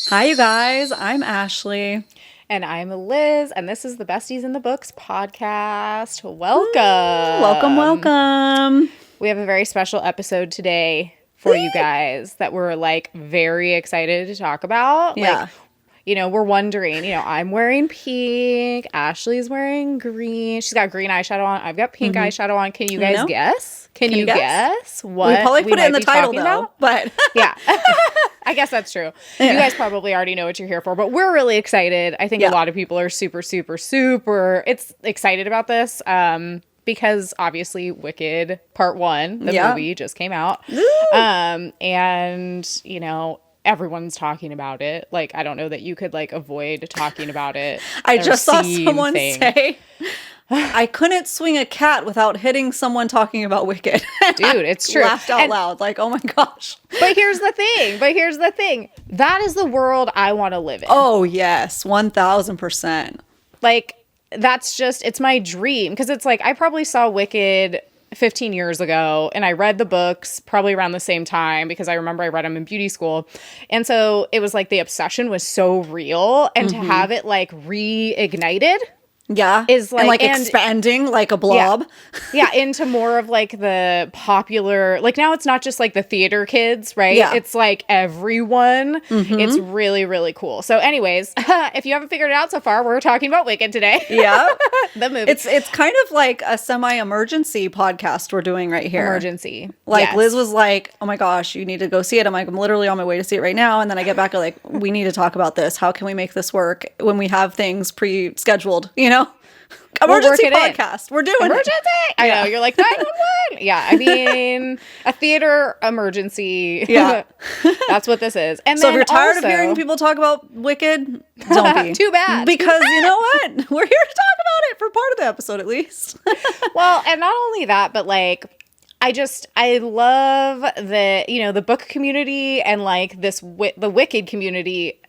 Hi, you guys. I'm Ashley. And I'm Liz, and this is the Besties in the Books podcast. Welcome, Welcome. welcome. We have a very special episode today for you guys that we're like very excited to talk about. Yeah. Like, we're wondering, I'm wearing pink, Ashley's wearing green. She's got green eyeshadow on. I've got pink eyeshadow on. Can you guys guess? Can you guess what We probably put it in the title, talking though. about? But Yeah. I guess that's true. Yeah. You guys probably already know what you're here for, but we're really excited. I think a lot of people are super excited about this because obviously Wicked Part 1, the movie, just came out. And, everyone's talking about it. Like, I don't know that you could, avoid talking about it. I just saw someone say, I couldn't swing a cat without hitting someone talking about Wicked. Dude, it's true. Laughed out loud. Like, oh my gosh. But here's the thing. That is the world I want to live in. Oh, yes. 1,000%. Like, it's my dream. Because it's like, I probably saw Wicked 15 years ago, and I read the books probably around the same time because I remember I read them in beauty school. And so it was like the obsession was so real, and to have it like reignited is like, and expanding like a blob. Yeah, into more of like the popular, like now it's not just like the theater kids, right? Yeah. It's like everyone. It's really, really cool. So anyways, if you haven't figured it out so far, we're talking about Wicked today. Yeah. The movie. It's kind of like a semi-emergency podcast we're doing right here. Emergency. Like, yes. Liz was like, oh my gosh, you need to go see it. I'm like, I'm literally on my way to see it right now. And then I get back, I'm like, we need to talk about this. How can we make this work when we have things pre-scheduled, Emergency podcast. We're doing emergency. it. I know. You're like 911. Yeah. I mean, a theater emergency. Yeah. That's what this is. And so then if you're tired also, of hearing people talk about Wicked, don't be. Too bad. Because you know what? We're here to talk about it for part of the episode, at least. Well, and not only that, but like, I love the book community and like the Wicked community.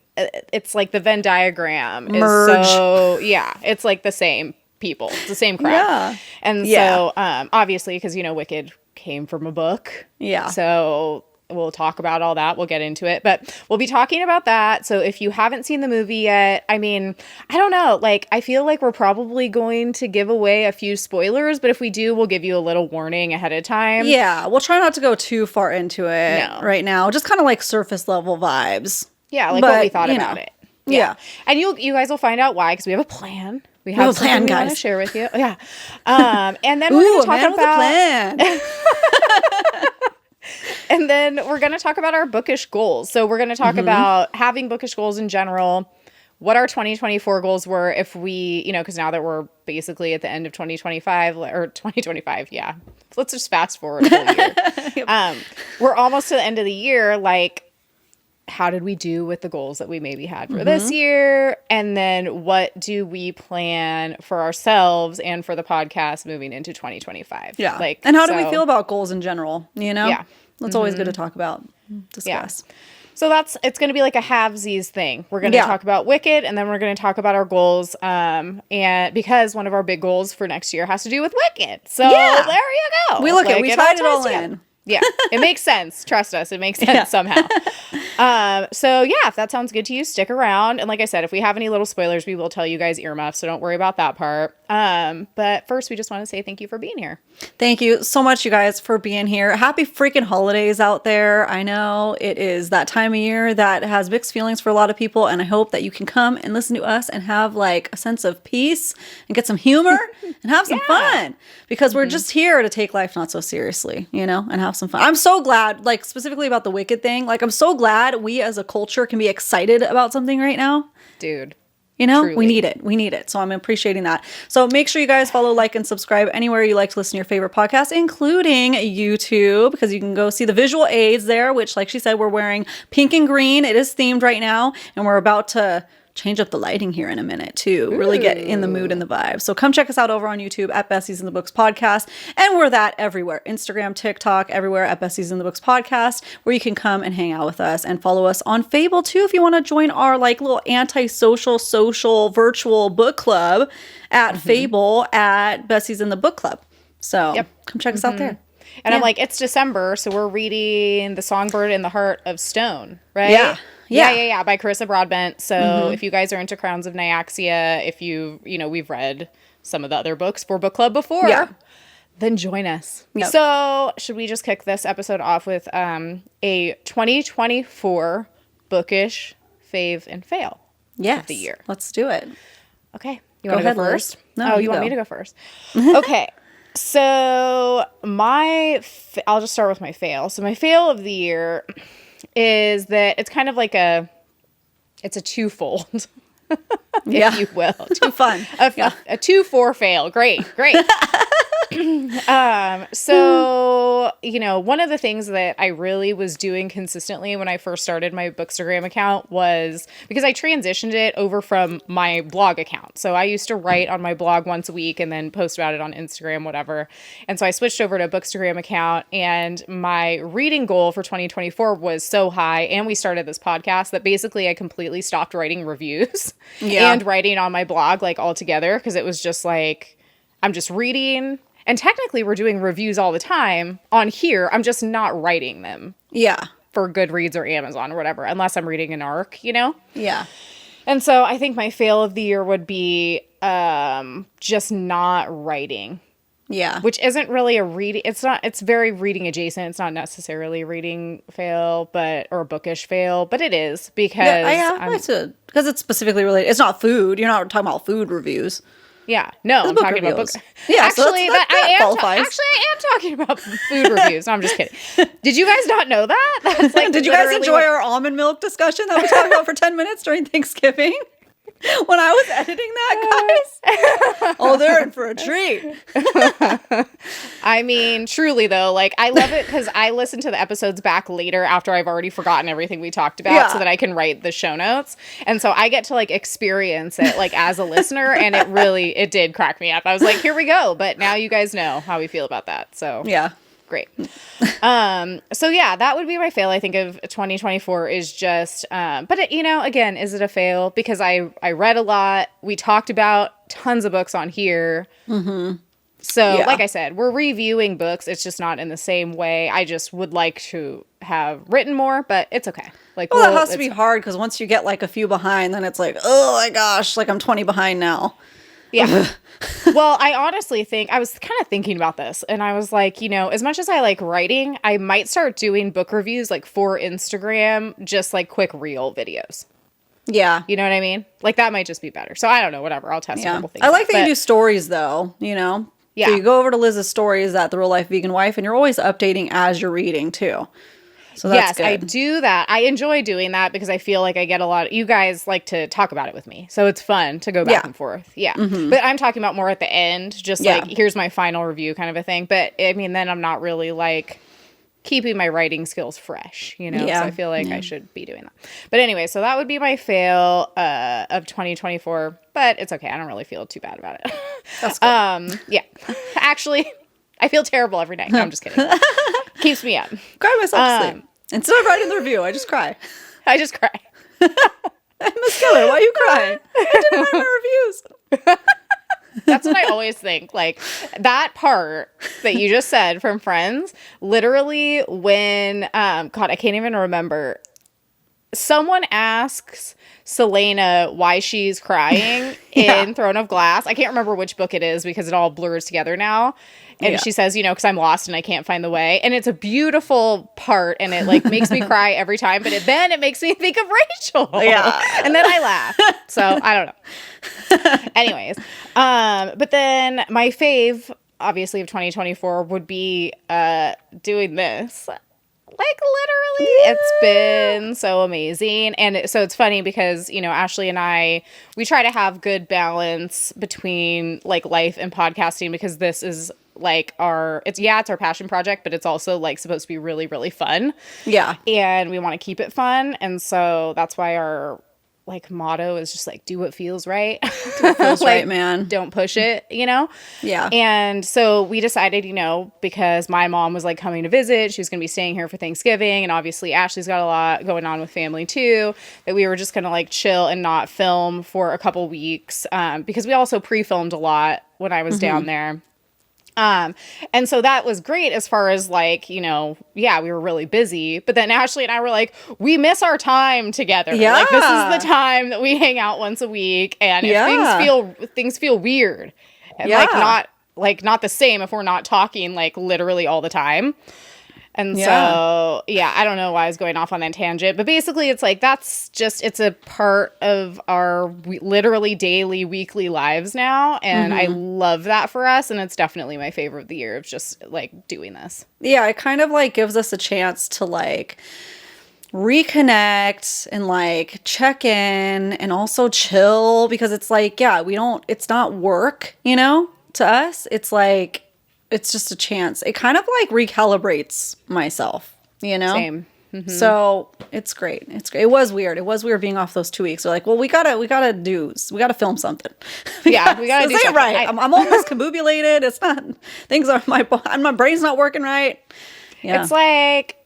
It's like the Venn diagram Merge. is so, it's like the same people. It's the same crowd. Yeah. And so, obviously, because, Wicked came from a book. Yeah. So we'll talk about all that. We'll get into it. But we'll be talking about that. So if you haven't seen the movie yet, I mean, I don't know. Like, I feel like we're probably going to give away a few spoilers. But if we do, we'll give you a little warning ahead of time. Yeah. We'll try not to go too far into it right now. Just kind of like surface level vibes. Yeah, like what we thought about it. Yeah. And you guys will find out why, because we have a plan. We have a plan, guys. We want to share with you. Yeah. And then we're going to talk about... With a plan. And then we're going to talk about our bookish goals. So we're going to talk about having bookish goals in general, what our 2024 goals were if we, because now that we're basically at the end of 2025, or 2025, yeah. Let's just fast forward a whole year. We're almost to the end of the year, like, how did we do with the goals that we maybe had for this year? And then what do we plan for ourselves and for the podcast moving into 2025? Yeah. And how do we feel about goals in general? Yeah. That's always good to talk about, discuss. Yeah. So it's going to be like a halvesies thing. We're going to talk about Wicked, and then we're going to talk about our goals. And because one of our big goals for next year has to do with Wicked. So there you go. We we tied it all in. Yeah, it makes sense. Trust us. It makes sense somehow. So if that sounds good to you, stick around. And like I said, if we have any little spoilers, we will tell you guys earmuffs, so don't worry about that part. But first, we just want to say thank you for being here. Thank you so much, you guys, for being here. Happy freaking holidays out there. I know it is that time of year that has mixed feelings for a lot of people, and I hope that you can come and listen to us and have like a sense of peace and get some humor and have some fun, because we're just here to take life not so seriously, and have some fun. I'm so glad, like specifically about the Wicked thing, like I'm so glad we as a culture can be excited about something right now. Dude. Truly. We need it. So I'm appreciating that. So make sure you guys follow, like, and subscribe anywhere you like to listen to your favorite podcast, including YouTube, because you can go see the visual aids there, which, like she said, we're wearing pink and green. It is themed right now, and we're about to change up the lighting here in a minute too. Really get in the mood and the vibe. So come check us out over on YouTube at Besties in the Books Podcast. And we're that everywhere. Instagram, TikTok, everywhere at Besties in the Books Podcast, where you can come and hang out with us and follow us on Fable too if you want to join our like little anti-social, social, virtual book club at Fable at Besties in the Book Club. So come check us out there. And I'm like, it's December, so we're reading The Songbird in the Heart of Stone, right? Yeah. Yeah. By Carissa Broadbent. So if you guys are into Crowns of Nyaxia, if we've read some of the other books for book club before, then join us. Yep. So should we just kick this episode off with a 2024 bookish fave and fail of the year? Let's do it. Okay. You want to go first? Liz. No, you want me to go first? Okay. So I'll just start with my fail. So my fail of the year is that it's kind of like it's a twofold, if you will. Too fun. A 2-4 fail. Great. So, one of the things that I really was doing consistently when I first started my Bookstagram account was because I transitioned it over from my blog account. So I used to write on my blog once a week and then post about it on Instagram, whatever. And so I switched over to a Bookstagram account, and my reading goal for 2024 was so high. And we started this podcast that basically I completely stopped writing reviews and writing on my blog, like altogether. Cause it was just like, I'm just reading. And technically, we're doing reviews all the time on here. I'm just not writing them. Yeah. For Goodreads or Amazon or whatever, unless I'm reading an arc, Yeah. And so I think my fail of the year would be just not writing. Yeah. Which isn't really a reading. It's very reading adjacent. It's not necessarily a reading fail, or a bookish fail, but it is because because it's specifically related. It's not food. You're not talking about food reviews. Yeah, no, I'm talking about books. Yeah, actually, I am talking about food reviews. No, I'm just kidding. Did you guys not know that? That's like Did you guys enjoy our almond milk discussion that we talked about for 10 minutes during Thanksgiving? When I was editing that, guys. Oh, they're in for a treat. I mean, truly, though, like, I love it because I listen to the episodes back later after I've already forgotten everything we talked about so that I can write the show notes. And so I get to, like, experience it, like, as a listener. And it did crack me up. I was like, here we go. But now you guys know how we feel about that. So, yeah. Great. So yeah, that would be my fail. I think of 2024 is just, but again, is it a fail? Because I read a lot. We talked about tons of books on here. Mm-hmm. So like I said, we're reviewing books. It's just not in the same way. I just would like to have written more, but it's okay. Like, that has to be hard because once you get like a few behind, then it's like, oh my gosh, like I'm 20 behind now. Yeah. Well, I honestly think I was kind of thinking about this, and I was like, as much as I like writing, I might start doing book reviews like for Instagram, just like quick reel videos. Yeah. You know what I mean? Like that might just be better. So I don't know, whatever. I'll test a couple things. I like that you do stories though, Yeah. So you go over to Liz's stories at The Real Life Vegan Wife, and you're always updating as you're reading too. So that's good. I do that. I enjoy doing that because I feel like I get you guys like to talk about it with me. So it's fun to go back and forth. Yeah. Mm-hmm. But I'm talking about more at the end, just like, here's my final review kind of a thing. But I mean, then I'm not really like keeping my writing skills fresh, So I feel like I should be doing that. But anyway, so that would be my fail of 2024, but it's okay. I don't really feel too bad about it. That's good. Yeah. Actually, I feel terrible every night. No, I'm just kidding. Keeps me up. Cry myself to sleep. Instead of writing the review, I just cry. I just cry. Miss Keller, why you cry? I didn't write my reviews. That's what I always think. Like that part that you just said from Friends, literally when, God, I can't even remember. Someone asks Selena why she's crying in Throne of Glass. I can't remember which book it is because it all blurs together now. And she says, because I'm lost and I can't find the way. And it's a beautiful part, and it like makes me cry every time. But then it makes me think of Rachel. Yeah. And then I laugh. So I don't know. Anyways, but then my fave, obviously, of 2024 would be doing this. Like literally, it's been so amazing. And so it's funny because, Ashley and I, we try to have good balance between like life and podcasting because this is like it's our passion project, but it's also like supposed to be really, really fun. Yeah. And we want to keep it fun. And so that's why our like motto is just like, do what feels right. Do what feels like, right, man. Don't push it, Yeah. And so we decided, because my mom was like coming to visit, she was going to be staying here for Thanksgiving. And obviously Ashley's got a lot going on with family too, that we were just going to like chill and not film for a couple weeks. Because we also pre-filmed a lot when I was down there. And so that was great as far as like, yeah, we were really busy, but then Ashley and I were like, we miss our time together. Yeah. Like this is the time that we hang out once a week. And if things feel weird and not the same if we're not talking like literally all the time. And so, I don't know why I was going off on that tangent, but basically it's like, it's a part of our literally daily, weekly lives now. And I love that for us. And it's definitely my favorite of the year of just like doing this. Yeah. It kind of like gives us a chance to like reconnect and like check in and also chill, because it's like, it's not work, to us. It's like, it's just a chance. It kind of like recalibrates myself, Same. So it's great. It's great. It was weird. It was weird being off those 2 weeks. We're like, well, we gotta film something. We gotta do something. Right. I'm almost combobulated. It's not, things are, my brain's not working right. Yeah. It's like,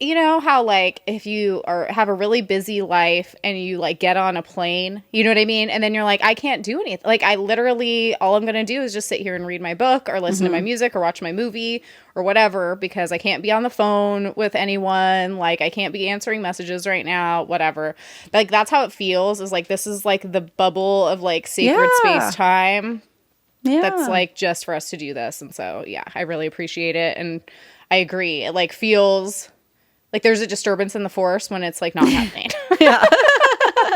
how like if you have a really busy life and you like get on a plane, you know what I mean? And then you're like, I can't do anything. Like I literally, all I'm going to do is just sit here and read my book or listen to my music or watch my movie or whatever, because I can't be on the phone with anyone. Like I can't be answering messages right now, whatever. Like that's how it feels, is like, this is like the bubble of like sacred space time. Yeah. That's like just for us to do this. And so, I really appreciate it. And I agree. It like feels like there's a disturbance in the force when it's like not happening. Yeah.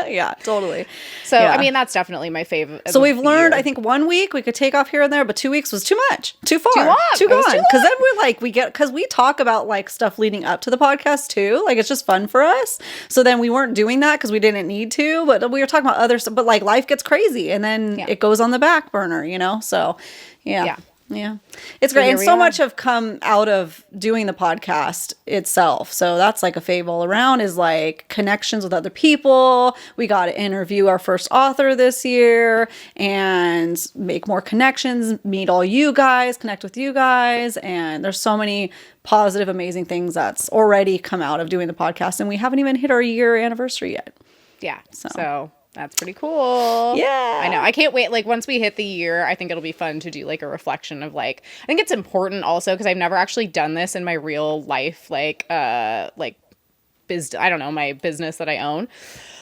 Yeah, totally. So, I mean, that's definitely my favorite. So we've learned, I think 1 week we could take off here and there, but 2 weeks was too much, too far, too gone. Because then we're like, because we talk about like stuff leading up to the podcast too. Like it's just fun for us. So then we weren't doing that because we didn't need to, but we were talking about other stuff, but like life gets crazy and then it goes on the back burner, So yeah. It's great. And so much have come out of doing the podcast itself. So that's like a fave all around, is like connections with other people. We got to interview our first author this year and make more connections, meet all you guys, connect with you guys. And there's so many positive, amazing things that's already come out of doing the podcast. And we haven't even hit our year anniversary yet. Yeah. So that's pretty cool. Yeah. I know. I can't wait. Like once we hit the year, I think it'll be fun to do like a reflection of like, I think it's important also because I've never actually done this in my real life, like I don't know, my business that I own.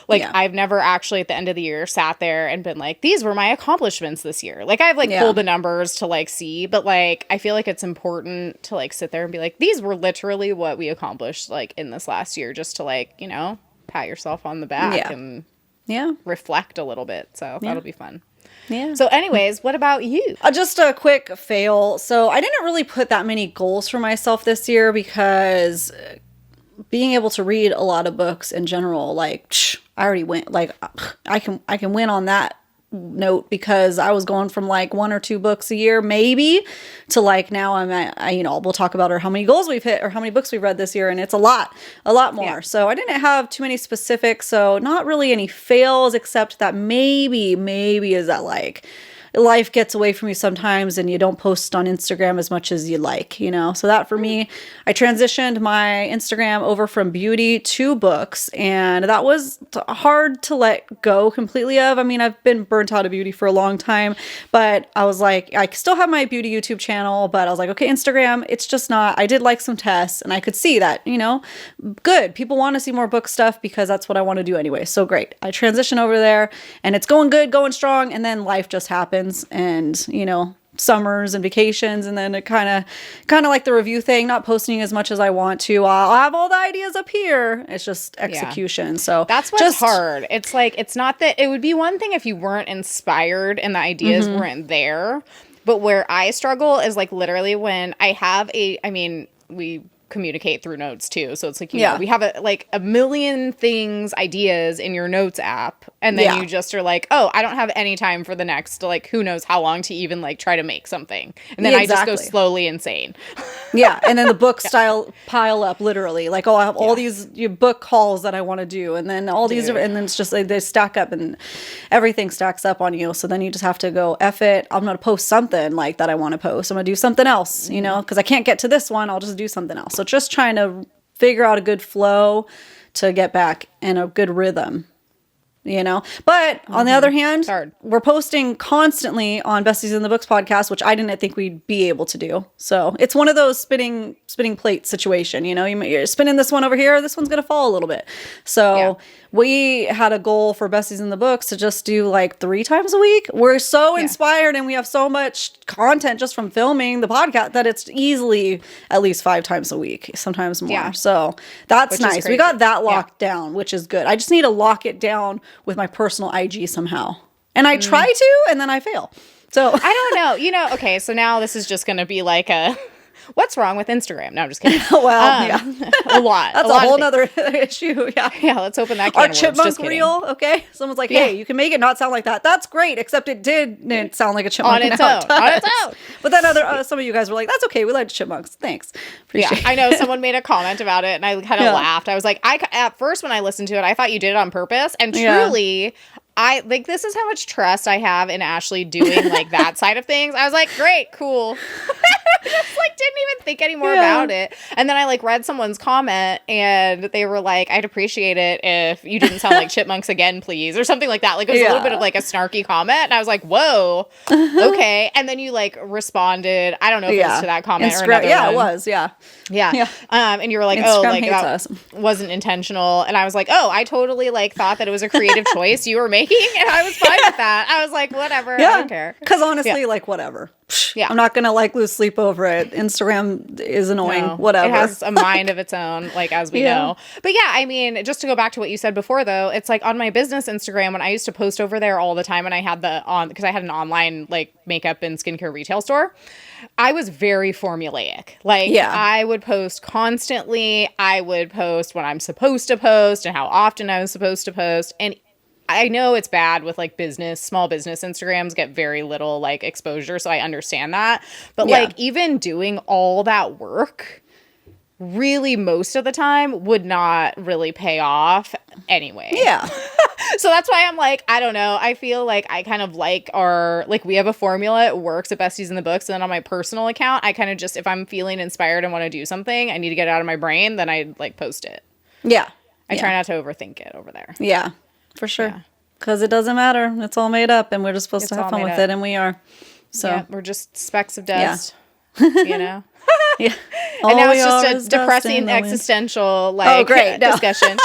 Like I've never actually at the end of the year sat there and been like, these were my accomplishments this year. Like I've like pulled the numbers to like see, but like, I feel like it's important to like sit there and be like, these were literally what we accomplished like in this last year, just to like, pat yourself on the back and reflect a little bit. So that'll be fun. Yeah. So anyways, what about you? Just a quick fail. So I didn't really put that many goals for myself this year because being able to read a lot of books in general, like I already went, like I can win on that note, because I was going from like 1 or 2 books a year maybe to like now I'm at, we'll talk about how many goals we've hit or how many books we've read this year, and it's a lot more. So I didn't have too many specifics, so not really any fails, except that maybe is that like life gets away from you sometimes and you don't post on Instagram as much as you like, So that for me, I transitioned my Instagram over from beauty to books, and that was hard to let go completely of. I mean, I've been burnt out of beauty for a long time, but I was like, I still have my beauty YouTube channel, but I was like, okay, Instagram, it's just not, I did like some tests and I could see that, good. People want to see more book stuff because that's what I want to do anyway. So great. I transition over there and it's going good, going strong. And then life just happens. And summers and vacations, and then it kind of like the review thing, not posting as much as I want to. I'll have all the ideas up here, it's just execution. So that's what's hard. It's like, it's not that it would be one thing if you weren't inspired and the ideas weren't there, but where I struggle is like literally when I have we communicate through notes too, so it's like we have a million things, ideas in your notes app, and then you just are like, oh, I don't have any time for the next like who knows how long to even like try to make something, and then I just go slowly insane. And then the book style pile up literally, like, oh, I have all these book calls that I want to do, and then all these and then it's just like they stack up and everything stacks up on you, so then you just have to go, F it, I'm gonna post something like that I want to post, I'm gonna do something else, because I can't get to this one, I'll just do something else. So just trying to figure out a good flow to get back in a good rhythm you know? But on the other hand, hard. we're posting constantly on Besties in the Books podcast, which I didn't think we'd be able to do. So it's one of those spinning plate situation, you know? You're spinning this one over here, this one's going to fall a little bit. So we had a goal for Besties in the Books to just do like 3 times a week. We're so inspired and we have so much content just from filming the podcast that it's easily at least 5 times a week, sometimes more. Yeah. So that's Which is nice. We crazy. got that locked down, which is good. I just need to lock it down with my personal IG somehow. And I try to, and then I fail. So I don't know. You know, okay, so now this is just going to be like a, what's wrong with Instagram? No, I'm just kidding. well, yeah. A lot. That's a lot a of whole things. nother issue. Yeah. Yeah, let's open that can Our of worms. chipmunk Just kidding. reel, okay? Someone's like, hey, you can make it not sound like that. That's great, except it didn't sound like a chipmunk. On its now it own. On does. its own. But then some of you guys were like, that's okay. We like chipmunks. Thanks. Appreciate Yeah, I know someone made a comment about it and I kind of laughed. I was like, at first when I listened to it, I thought you did it on purpose. And truly, I like, this is how much trust I have in Ashley doing like that side of things. I was like, great, cool. Just like didn't even think any more about it. And then I like read someone's comment and they were like, I'd appreciate it if you didn't sound like chipmunks again, please, or something like that. Like it was a little bit of like a snarky comment. And I was like, whoa, okay. And then you like responded. I don't know if it was to that comment or another Yeah, one. it was. Yeah. Yeah. And you were like, Instagram oh, like hates that us. wasn't intentional. And I was like, oh, I totally like thought that it was a creative choice you were making. And I was fine with that. I was like, whatever. I don't care. Because honestly, like, whatever. Yeah. I'm not going to like lose sleep over it. Instagram is annoying. No, Whatever. It has a mind of its own, like, as we know. But yeah, I mean, just to go back to what you said before, though, it's like on my business Instagram, when I used to post over there all the time and I had because I had an online like makeup and skincare retail store, I was very formulaic. Like, I would post constantly. I would post when I'm supposed to post and how often I was supposed to post. And I know it's bad with like small business Instagrams get very little like exposure. So I understand that. But like even doing all that work really most of the time would not really pay off anyway. Yeah. So that's why I'm like, I don't know. I feel like I kind of like we have a formula. It works at Besties in the Books. And then on my personal account, I kind of just, if I'm feeling inspired and want to do something, I need to get it out of my brain, then I like post it. Yeah. I try not to overthink it over there. Yeah. For sure. Because it doesn't matter. It's all made up and we're just supposed to have fun with it, and we are. So we're just specks of dust, you know? Yeah. And now it's just a depressing existential discussion.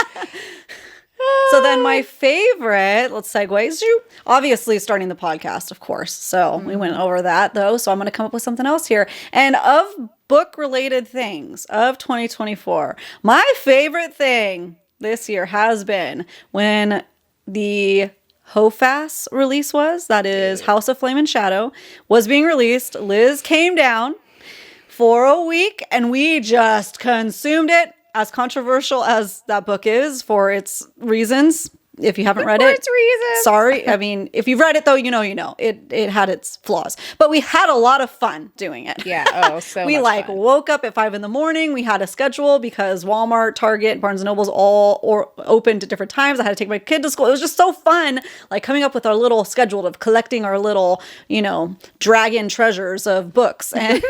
So then my favorite, let's segue, to obviously starting the podcast, of course. So we went over that though. So I'm going to come up with something else here. And of book related things of 2024, my favorite thing this year has been when the HOFAS release that is House of Flame and Shadow, was being released. Liz came down for a week and we just consumed it. As controversial as that book is for its reasons, if you haven't read it, its reasons. Sorry. I mean, if you've read it though, you know, it had its flaws, but we had a lot of fun doing it. Yeah. Oh, so we much fun. woke up at 5 a.m. We had a schedule because Walmart, Target, Barnes and Noble's all opened at different times. I had to take my kid to school. It was just so fun, like coming up with our little schedule of collecting our little, dragon treasures of books. And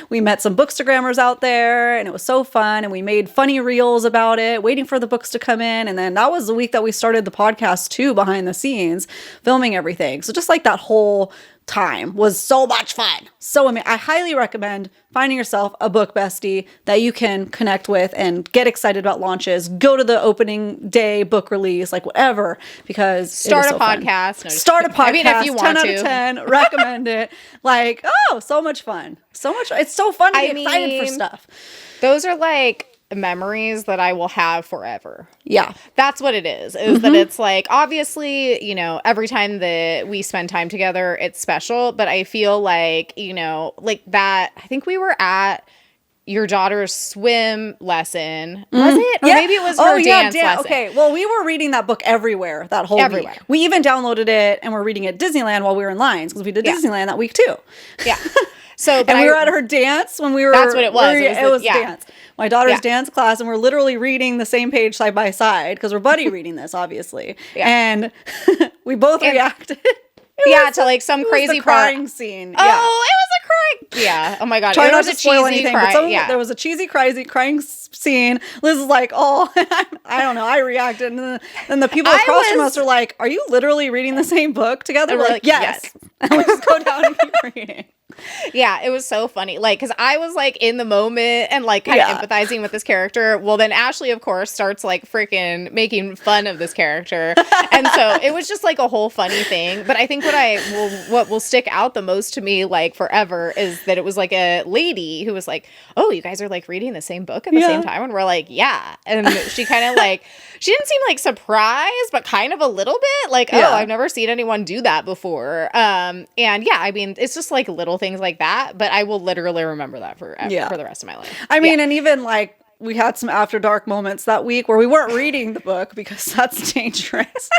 we met some bookstagrammers out there, and it was so fun. And we made funny reels about it, waiting for the books to come in. And then that was the week that we started the podcast too, behind the scenes, filming everything. So just like that whole time was so much fun. So I highly recommend finding yourself a book bestie that you can connect with and get excited about launches. Go to the opening day book release, like whatever, because start a podcast. No, start a podcast. I mean, if you want 10 out of 10, recommend it. Like, so much fun. So much. It's so fun to be excited for stuff. Those are like memories that I will have forever. Yeah. That's what it is that it's like, obviously, every time that we spend time together, it's special, but I feel like, like that, I think we were at your daughter's swim lesson. Was it? Or maybe it was her dance lesson. Okay. Well, we were reading that book everywhere that whole week. We even downloaded it and we're reading it at Disneyland while we were in lines because we did Disneyland that week too. Yeah. So, and we were at her dance when we were. That's what it was. It was dance. My daughter's dance class, and we're literally reading the same page side by side because we're buddy reading this, obviously. And we both reacted. To like some crazy crying scene. Oh, it was a crying. Yeah. Oh my god. Try not to spoil anything. But there was a cheesy, crazy crying scene. Liz is like, "Oh," I don't know. I reacted, and then the people across from us are like, "Are you literally reading the same book together?" We're like, "Yes." And we just go down and keep reading. Yeah, it was so funny. Like, because I was like in the moment and like kind of empathizing with this character. Well, then Ashley, of course, starts like freaking making fun of this character, and so it was just like a whole funny thing. But I think what will stick out the most to me like forever is that it was like a lady who was like, "Oh, you guys are like reading the same book at the same time," and we're like, "Yeah," and she kind of like she didn't seem like surprised, but kind of a little bit like, "Oh, I've never seen anyone do that before." And yeah, I mean, it's just like little things like that, but I will literally remember that for the rest of my life. I mean, and even like we had some after dark moments that week where we weren't reading the book because that's dangerous.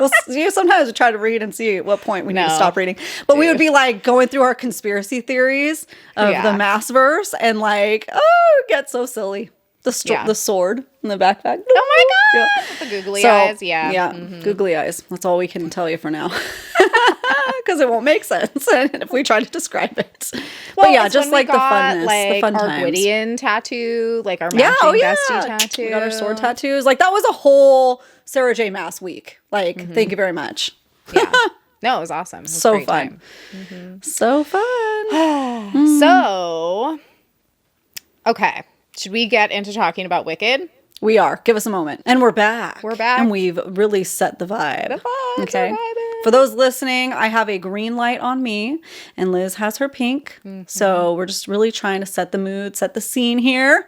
Sometimes we try to read and see at what point we need to stop reading, but we would be like going through our conspiracy theories of the Massverse and like, oh, it gets so silly. The sword in the backpack. Oh my god! The googly eyes. Yeah. Googly eyes. That's all we can tell you for now. Because it won't make sense if we try to describe it. Well, but yeah, just like the funness, like the fun our times. Gwydion tattoo, like our matching bestie tattoo. We got our sword tattoos. Like that was a whole Sarah J. Maas week. Like, thank you very much. Yeah. No, it was awesome. It was so fun. So fun. So, okay. Should we get into talking about Wicked? We are. Give us a moment. And we're back. We're back. And we've really set the vibe. The vibes okay. are vibing. For those listening, I have a green light on me and Liz has her pink. So we're just really trying to set the mood, set the scene here.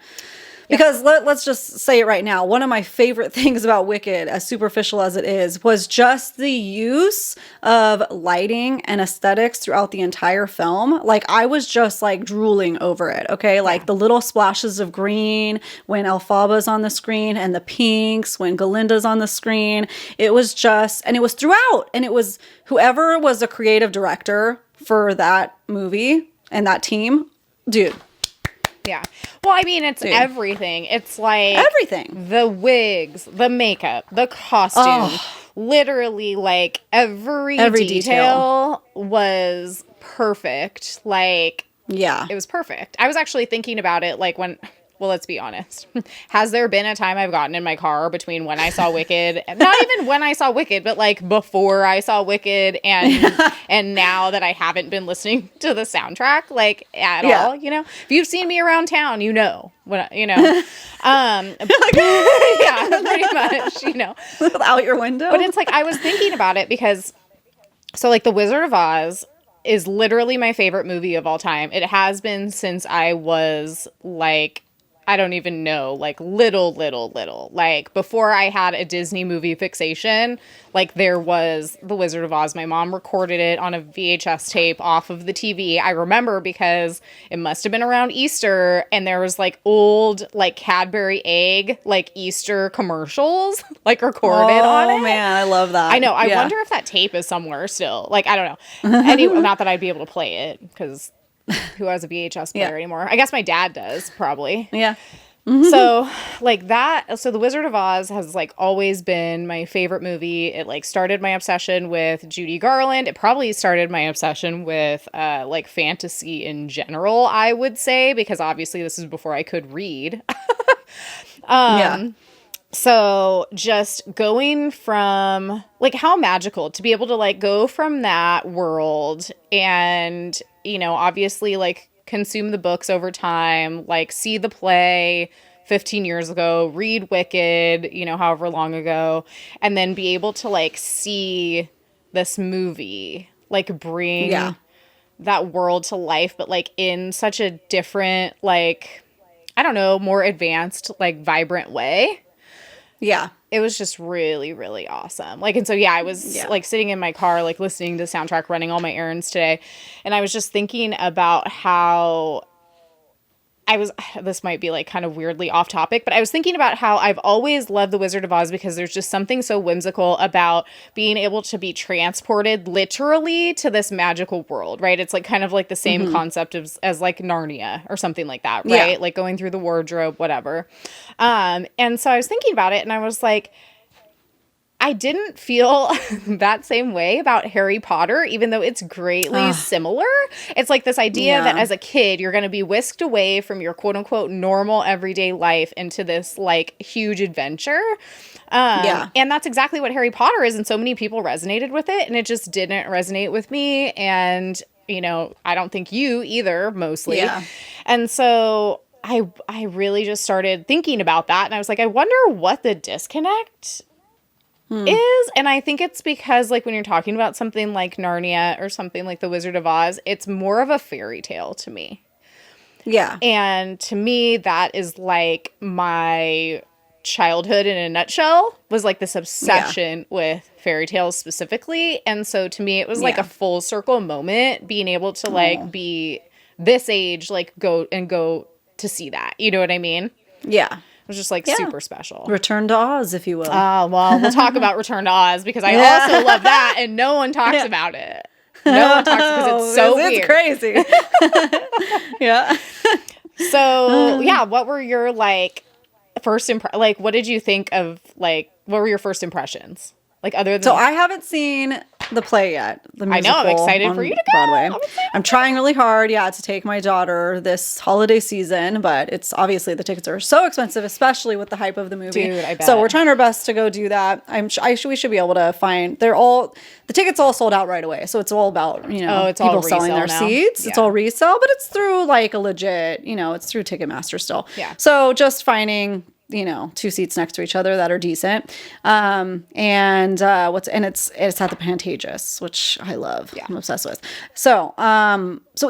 Because let's just say it right now. One of my favorite things about Wicked, as superficial as it is, was just the use of lighting and aesthetics throughout the entire film. Like, I was just like drooling over it, okay? Like the little splashes of green when Elphaba's on the screen and the pinks when Galinda's on the screen. It was just, and it was throughout. And it was whoever was the creative director for that movie and that team, dude. Yeah. Well, I mean, it's everything. It's like everything. The wigs, the makeup, the costume. Literally, like every detail was perfect. Like, yeah, it was perfect. I was actually thinking about it like when, well, let's be honest. Has there been a time I've gotten in my car between when I saw Wicked, not even when I saw Wicked, but like before I saw Wicked and now that I haven't been listening to the soundtrack like at all, you know? If you've seen me around town, you know. Yeah, pretty much, you know. Out your window. But it's like I was thinking about it because so like The Wizard of Oz is literally my favorite movie of all time. It has been since I was like I don't even know, like little. Like before I had a Disney movie fixation, like there was The Wizard of Oz. My mom recorded it on a VHS tape off of the TV. I remember because it must have been around Easter and there was like old like Cadbury egg, like Easter commercials like recorded on it. Oh man, I love that. I know. I wonder if that tape is somewhere still. Like, I don't know. Anyway, not that I'd be able to play it because who has a VHS player anymore? I guess my dad does, probably. Yeah. So, like that. So, The Wizard of Oz has like always been my favorite movie. It like started my obsession with Judy Garland. It probably started my obsession with like fantasy in general, I would say, because obviously this is before I could read. So just going from like how magical to be able to like go from that world and, you know, obviously like consume the books over time, like see the play 15 years ago, read Wicked, you know, however long ago, and then be able to like see this movie, like bring that world to life, but like in such a different, like, I don't know, more advanced, like vibrant way. Yeah. It was just really, really awesome. Like, and so, I was like sitting in my car, like listening to the soundtrack, running all my errands today. And I was just thinking about how this might be like kind of weirdly off topic, but I was thinking about how I've always loved The Wizard of Oz because there's just something so whimsical about being able to be transported literally to this magical world, right? It's like kind of like the same concept as like Narnia or something like that, right? Yeah. Like going through the wardrobe, whatever. And so I was thinking about it and I was like, I didn't feel that same way about Harry Potter, even though it's greatly similar. It's like this idea that as a kid, you're going to be whisked away from your quote unquote normal everyday life into this like huge adventure. And that's exactly what Harry Potter is. And so many people resonated with it, and it just didn't resonate with me. And, you know, I don't think you either, mostly. Yeah. And so I really just started thinking about that. And I was like, I wonder what the disconnect is. And I think it's because, like, when you're talking about something like Narnia or something like The Wizard of Oz, it's more of a fairy tale to me. Yeah. And to me, that is like my childhood in a nutshell, was like this obsession with fairy tales specifically. And so to me, it was like a full circle moment being able to like be this age, like go to see that. You know what I mean? Yeah. It was just like super special. Return to Oz, if you will. Well, we'll talk about Return to Oz because I also love that, and no one talks about it. No one talks because it's so weird. It's crazy. So, what were your like first like what did you think of, like, what were your first impressions? Like, other than... So I haven't seen the play yet. The musical. I know, I'm excited for you to go. Broadway. I'm trying really hard, to take my daughter this holiday season, but it's obviously the tickets are so expensive, especially with the hype of the movie. Dude, I bet. So we're trying our best to go do that. We should be able to find. The tickets all sold out right away. So it's all about it's people all selling their now. seats. Yeah. It's all resale, but it's through like a legit. It's through Ticketmaster still. Yeah. So just finding 2 seats next to each other that are decent. It's at the Pantages, which I love. Yeah. I'm obsessed with. So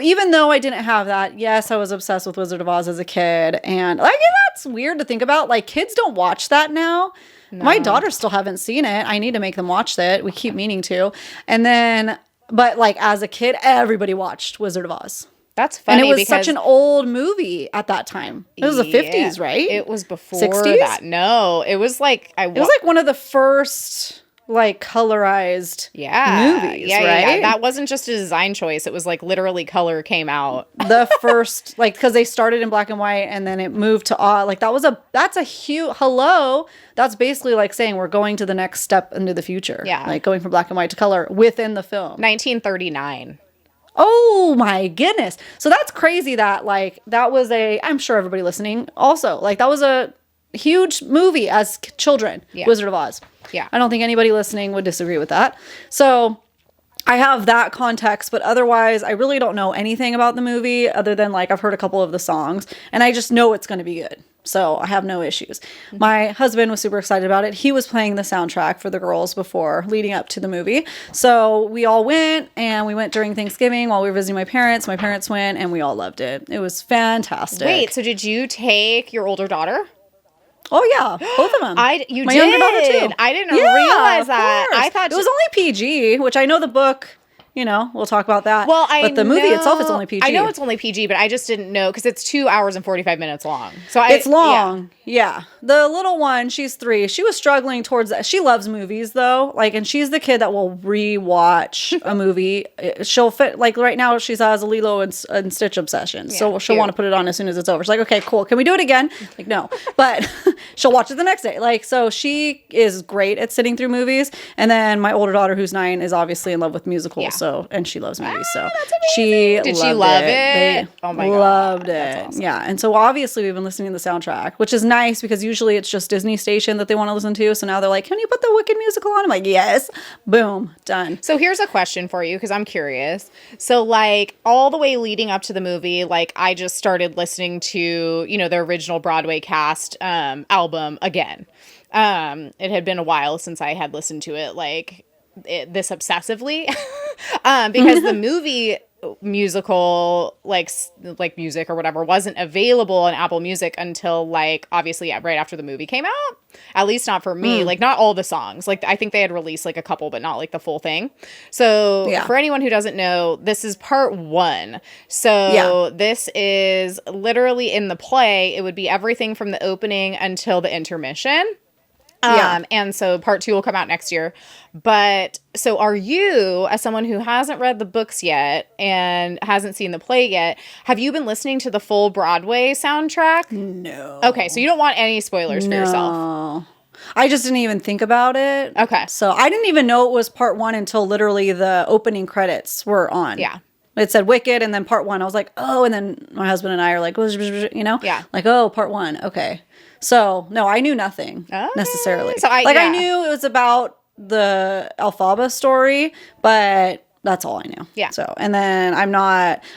even though I didn't have that, yes, I was obsessed with Wizard of Oz as a kid. And like, that's weird to think about. Like, kids don't watch that now. No. My daughters still haven't seen it. I need to make them watch that. We keep meaning to. And then, but like as a kid, everybody watched Wizard of Oz. That's funny. And it was such an old movie at that time. It was the 50s, right? It was before 60s? that. No, it was like... It was like one of the first like colorized movies, right? Yeah. That wasn't just a design choice. It was like literally color came out. The first, like, because they started in black and white and then it moved to like that's a huge that's basically like saying we're going to the next step into the future. Yeah. Like going from black and white to color within the film. 1939. Oh my goodness. So that's crazy that like that was I'm sure everybody listening also, like that was a huge movie as children, Wizard of Oz. Yeah. I don't think anybody listening would disagree with that. So I have that context, but otherwise I really don't know anything about the movie other than like I've heard a couple of the songs and I just know it's going to be good. So I have no issues. Mm-hmm. My husband was super excited about it. He was playing the soundtrack for the girls before leading up to the movie. So we all went, and we went during Thanksgiving while we were visiting my parents. My parents went and we all loved it. It was fantastic. Wait, so did you take your older daughter? Oh yeah, both of them. My did. Younger daughter too. I didn't realize that. I thought it was only PG, which I know the book. We'll talk about that. Well, but the movie itself is only PG. I know it's only PG, but I just didn't know because it's 2 hours and 45 minutes long. So it's long. Yeah. The little one, she's 3. She was struggling towards that. She loves movies though. Like, and she's the kid that will rewatch a movie. She'll fit, like right now she has a Lilo and Stitch obsession. Yeah, so she'll want to put it on as soon as it's over. She's like, okay, cool. Can we do it again? Like, no, but she'll watch it the next day. Like, so she is great at sitting through movies. And then my older daughter, who's 9, is obviously in love with musicals. Yeah. So, and she loves movies. So did she love it? Oh my God. Loved it. Awesome. Yeah. And so obviously we've been listening to the soundtrack, which is nice because usually it's just Disney Station that they want to listen to. So now they're like, can you put the Wicked musical on? I'm like, yes. Boom. Done. So here's a question for you because I'm curious. So like all the way leading up to the movie, like I just started listening to, the original Broadway cast album again. It had been a while since I had listened to it like this obsessively because the movie musical like music or whatever wasn't available on Apple Music until like obviously right after the movie came out, at least not for me. Like not all the songs, like I think they had released like a couple but not like the full thing. So for anyone who doesn't know, this is part 1. So this is literally in the play it would be everything from the opening until the intermission. And so part 2 will come out next year. But so are you, as someone who hasn't read the books yet and hasn't seen the play yet, have you been listening to the full Broadway soundtrack? No. Okay, so you don't want any spoilers for yourself. I just didn't even think about it. Okay. So I didn't even know it was part 1 until literally the opening credits were on. Yeah. It said Wicked and then part 1. I was like, oh, and then my husband and I are like, you know? Yeah. Like, oh, part 1. Okay. So, no, I knew nothing necessarily. So I knew it was about the Elphaba story, but that's all I knew. Yeah. So, and then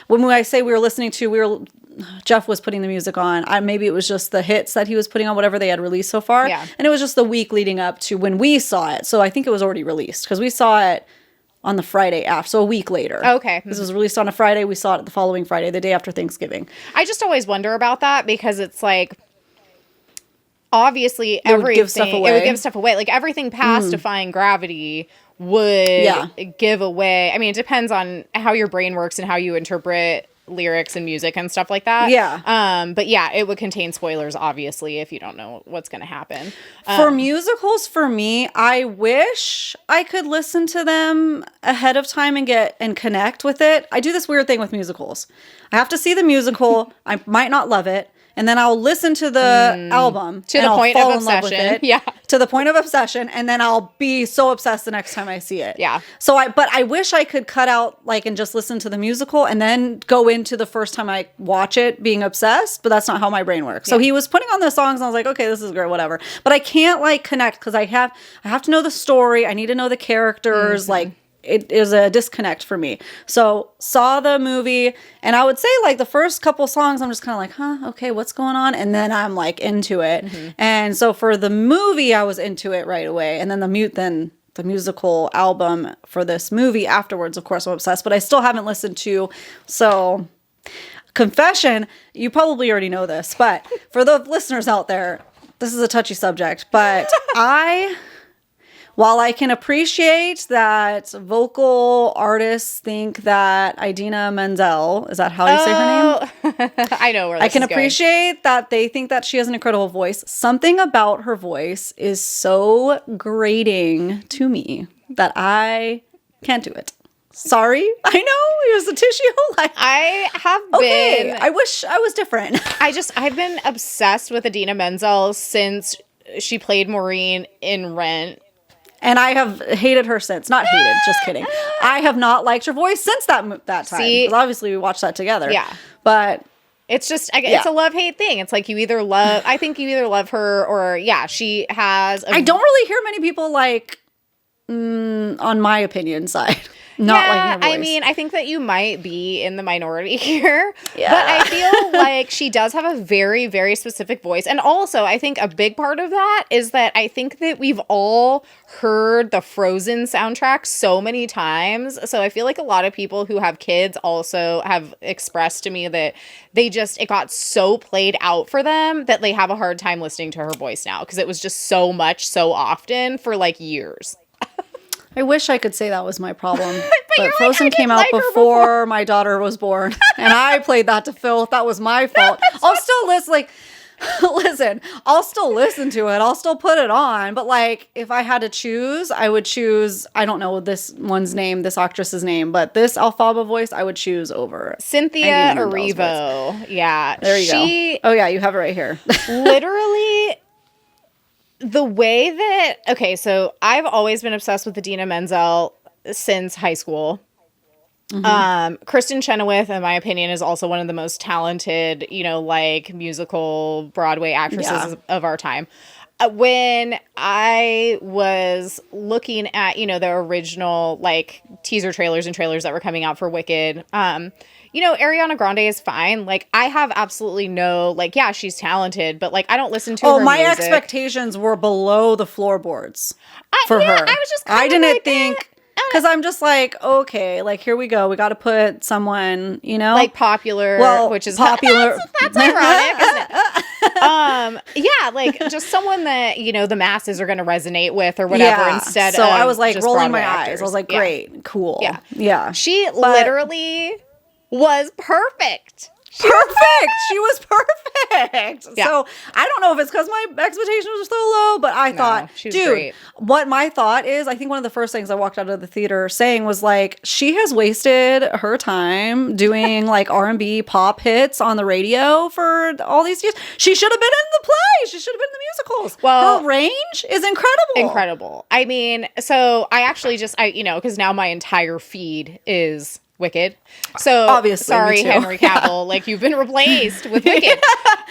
when I say we were listening to, Jeff was putting the music on. Maybe it was just the hits that he was putting on, whatever they had released so far. Yeah. And it was just the week leading up to when we saw it. So I think it was already released because we saw it on the Friday after, so a week later. Okay. This was released on a Friday. We saw it the following Friday, the day after Thanksgiving. I just always wonder about that because it's like, obviously It would give stuff away. Like everything past Defying Gravity would give away. I mean, it depends on how your brain works and how you interpret lyrics and music and stuff like that. Yeah. But yeah, it would contain spoilers, obviously, if you don't know what's going to happen. For musicals, for me, I wish I could listen to them ahead of time and connect with it. I do this weird thing with musicals. I have to see the musical. I might not love it. And then I'll listen to the album to the point of obsession. Yeah. To the point of obsession. And then I'll be so obsessed the next time I see it. Yeah. But I wish I could cut out and just listen to the musical and then go into the first time I watch it being obsessed. But that's not how my brain works. So he was putting on the songs and I was like, okay, this is great, whatever. But I can't connect because I have to know the story. I need to know the characters. It is a disconnect for me. So saw the movie and I would say the first couple songs, I'm just kind of like, huh, okay, what's going on? And then I'm into it. Mm-hmm. And so for the movie, I was into it right away. And then the musical album for this movie afterwards, of course, I'm obsessed, but I still haven't listened to. So confession, you probably already know this, but for the listeners out there, this is a touchy subject, but while I can appreciate that vocal artists think that Idina Menzel, is that how you say her name? I know where this I can is going. appreciate that they think that she has an incredible voice. Something about her voice is so grating to me that I can't do it. Sorry. I know. Here's a tissue. I have okay, been... I wish I was different. I've been obsessed with Idina Menzel since she played Maureen in Rent. And I have hated her since. Not hated, just kidding. I have not liked her voice since that time. Because obviously we watched that together. Yeah. But it's just, it's a love-hate thing. It's like I think you either love her or, she has... I don't really hear many people on my opinion side. Not liking her voice. I mean, I think that you might be in the minority here. Yeah. But I feel like she does have a very, very specific voice. And also, I think a big part of that is that I think that we've all heard the Frozen soundtrack so many times. So I feel like a lot of people who have kids also have expressed to me that it got so played out for them that they have a hard time listening to her voice now because it was just so much, so often for years. I wish I could say that was my problem. but Frozen came out before my daughter was born. And I played that to filth. That was my fault. I'll still listen, I'll still listen to it. I'll still put it on. But if I had to choose, I would choose, I don't know this one's name, this actress's name, but this Elphaba voice I would choose over Cynthia Erivo. Yeah. There you go. Oh yeah, you have it right here. Literally... The way that... Okay, so I've always been obsessed with Idina Menzel since high school. Mm-hmm. Kristen Chenoweth, in my opinion, is also one of the most talented, musical Broadway actresses of our time. When I was looking at, the original, teaser trailers and trailers that were coming out for Wicked... Ariana Grande is fine. I have absolutely no, she's talented, but, I don't listen to her my music. expectations were below the floorboards for her. I was just I didn't think... Because I'm just okay, here we go. We got to put someone, popular, which is... Popular. That's ironic, isn't it? Just someone that, the masses are going to resonate with or whatever instead so of I was, just rolling Broadway my eyes. actors. I was great, cool. Yeah. Yeah. She literally... was perfect. perfect. She was perfect. Yeah. So I don't know if it's because my expectations were so low, but I thought, she was dude, great. what my thought is, I think one of the first things I walked out of the theater saying was like, she has wasted her time doing like R&B pop hits on the radio for all these years. She should have been in the play. She should have been in the musicals. Well, her range is incredible. Incredible. I mean, so I actually because now my entire feed is Wicked. So Obviously, sorry, me too. Henry Cavill, like you've been replaced with Wicked.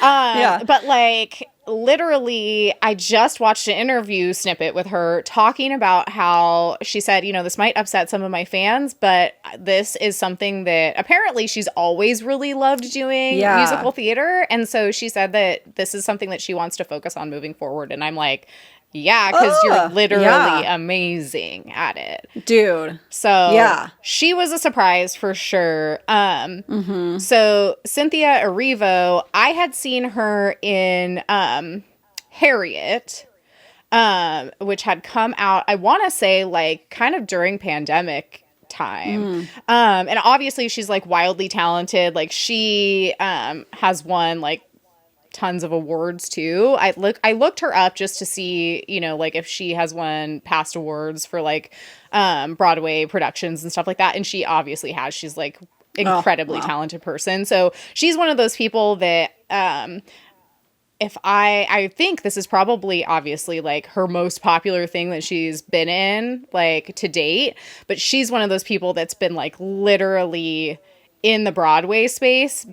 Yeah. But like literally, I just watched an interview snippet with her talking about how she said, this might upset some of my fans, but this is something that apparently she's always really loved doing musical theater. And so she said that this is something that she wants to focus on moving forward. And I'm like, yeah, because you're literally amazing at it. Dude. So she was a surprise for sure. So Cynthia Erivo, I had seen her in Harriet, which had come out, I want to say like kind of during pandemic time. And obviously she's like wildly talented. Like she has won like tons of awards too. I looked her up just to see, like if she has won past awards for like Broadway productions and stuff like that. And she obviously has. She's like incredibly talented person. So she's one of those people that if I think this is probably obviously like her most popular thing that she's been in like to date, but she's one of those people that's been like literally in the Broadway space,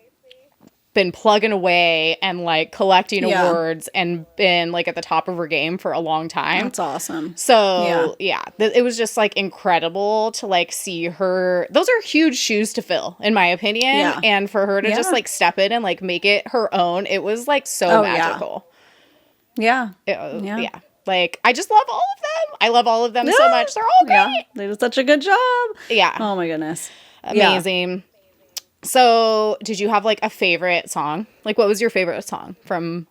been plugging away and like collecting awards and been like at the top of her game for a long time. That's awesome. So it was just like incredible to like see her. Those are huge shoes to fill in my opinion. Yeah. And for her to just like step in and like make it her own. It was like so magical. Yeah. Like I just love all of them. I love all of them so much. They're all great. Yeah. They did such a good job. Yeah. Oh my goodness. Amazing. Yeah. So, did you have like a favorite song? Like, what was your favorite song from?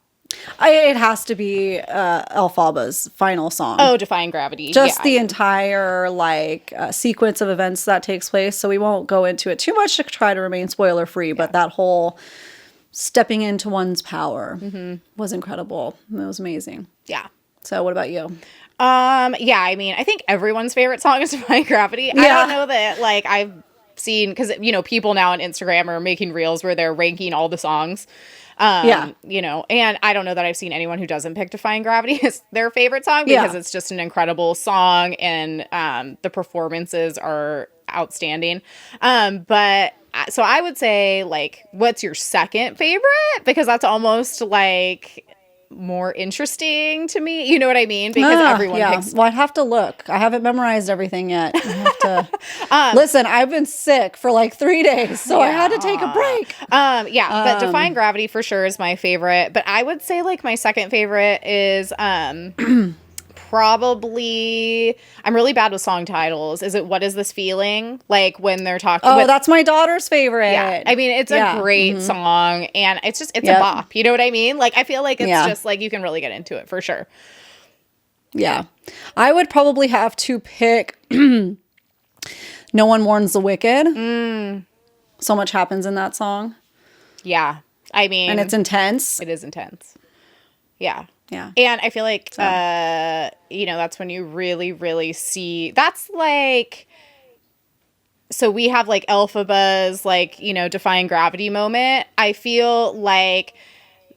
It has to be Elphaba's final song. Oh, Defying Gravity. Just the entire like sequence of events that takes place. So we won't go into it too much to try to remain spoiler free. But that whole stepping into one's power was incredible. It was amazing. Yeah. So, what about you? Yeah. I mean, I think everyone's favorite song is Defying Gravity. I don't know that like I've seen, because people now on Instagram are making reels where they're ranking all the songs, and I don't know that I've seen anyone who doesn't pick Defying Gravity as their favorite song, because it's just an incredible song and the performances are outstanding. But so I would say like, what's your second favorite? Because that's almost like more interesting to me, you know what I mean? Because everyone picks. Well, I'd have to look. I haven't memorized everything yet. I have to listen. I've been sick for like 3 days, so I had to take a break. But Defying Gravity for sure is my favorite. But I would say like my second favorite is probably, I'm really bad with song titles. Is it What Is This Feeling? Like when they're talking. Oh, that's my daughter's favorite. Yeah. I mean, it's a great song, and it's a bop. You know what I mean? Like, I feel like it's just like you can really get into it for sure. Yeah. I would probably have to pick No One Warns the Wicked. So much happens in that song. Yeah. I mean. And it's intense. It is intense. Yeah. Yeah. And I feel like, that's when you really, really see, that's like, so we have like Elphaba's like, Defying Gravity moment. I feel like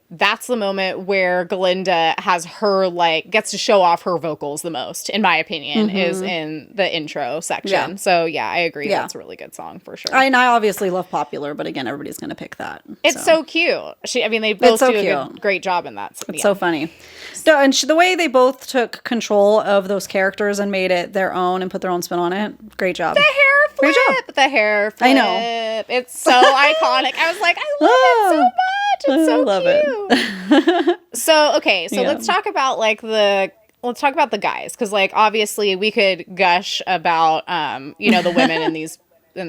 that's the moment where Galinda has her like, gets to show off her vocals the most, in my opinion, is in the intro section. Yeah. So yeah, I agree. That's a really good song for sure. I obviously love Popular, but again, everybody's going to pick that. It's so cute. They both do a great job in that. It's so funny. So, and the way they both took control of those characters and made it their own and put their own spin on it. Great job. The hair flip. Great job. The hair flip. I know. It's so iconic. I was like, I love it so much. It's so love cute. So let's talk about the guys, because like obviously we could gush about the women in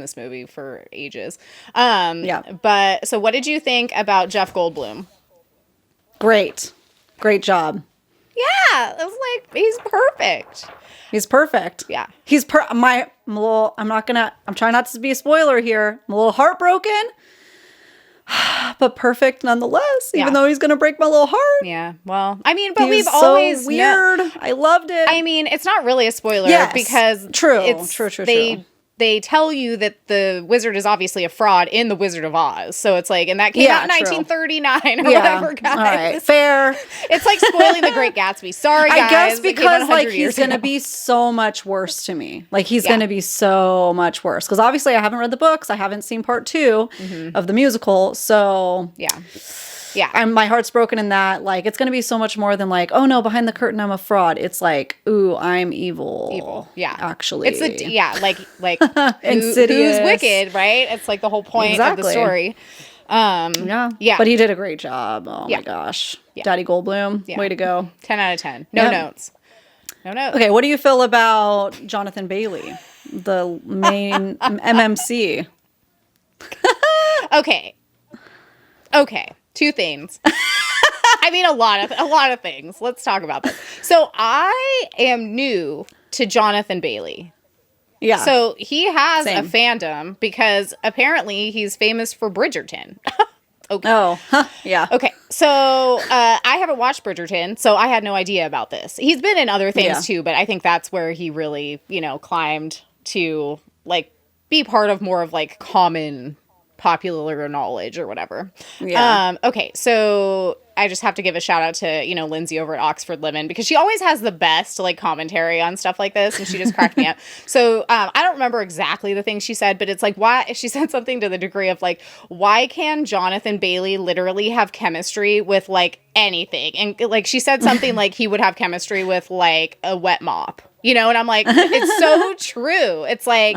this movie for ages. But so what did you think about Jeff Goldblum? Great job. Yeah, it was like he's perfect. He's perfect. Yeah. He's I'm trying not to be a spoiler here. I'm a little heartbroken. but perfect nonetheless, even Yeah. though he's going to break my little heart. Yeah. Well, I mean, but He we've was always so weird. I loved it. I mean, it's not really a spoiler Yes. because True. it's, True. they tell you that the wizard is obviously a fraud in The Wizard of Oz. So it's like, and that came out in true. 1939 or whatever, guys. All right, fair. It's like spoiling The Great Gatsby. Sorry, guys. I guess It came out because 100 like years he's going to ago. be so much worse to me. Like he's Yeah. going to be so much worse because obviously I haven't read the books. I haven't seen part 2 of the musical. So Yeah. Yeah. my heart's broken in that. Like it's going to be so much more than like, oh no, behind the curtain I'm a fraud. It's like, ooh, I'm evil. Evil. Yeah. Actually. It's like Insidious. who's wicked, right? It's like the whole point of the Exactly. story. Yeah. Yeah. But he did a great job. Oh Yeah. my gosh. Yeah. Daddy Goldblum. Yeah. Way to go. 10 out of 10. No Yep. notes. No notes. Okay, what do you feel about Jonathan Bailey, the main MMC? Okay. Two things. I mean, a lot of things. Let's talk about this. So I am new to Jonathan Bailey. Yeah. So he has Same. a fandom because apparently he's famous for Bridgerton. Okay. Oh, yeah. Okay, so I haven't watched Bridgerton, so I had no idea about this. He's been in other things Yeah. too, but I think that's where he really, climbed to like be part of more of like common popular knowledge or whatever. Yeah. Okay, so I just have to give a shout out to, Lindsay over at Oxford Lemon because she always has the best like commentary on stuff like this and she just cracked me up. So I don't remember exactly the thing she said, but it's like, why she said something to the degree of like, why can Jonathan Bailey literally have chemistry with like anything? And like she said something like he would have chemistry with like a wet mop, and I'm like, it's so true. It's like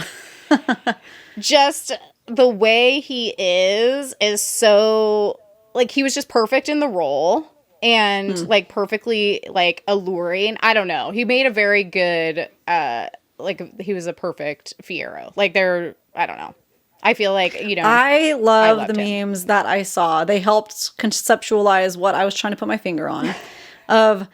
just the way he is so like he was just perfect in the role and like perfectly like alluring. I don't know. He made a very good like he was a perfect Fiyero. Like I don't know. I feel like, I love loved the him. memes that I saw. They helped conceptualize what I was trying to put my finger on. Of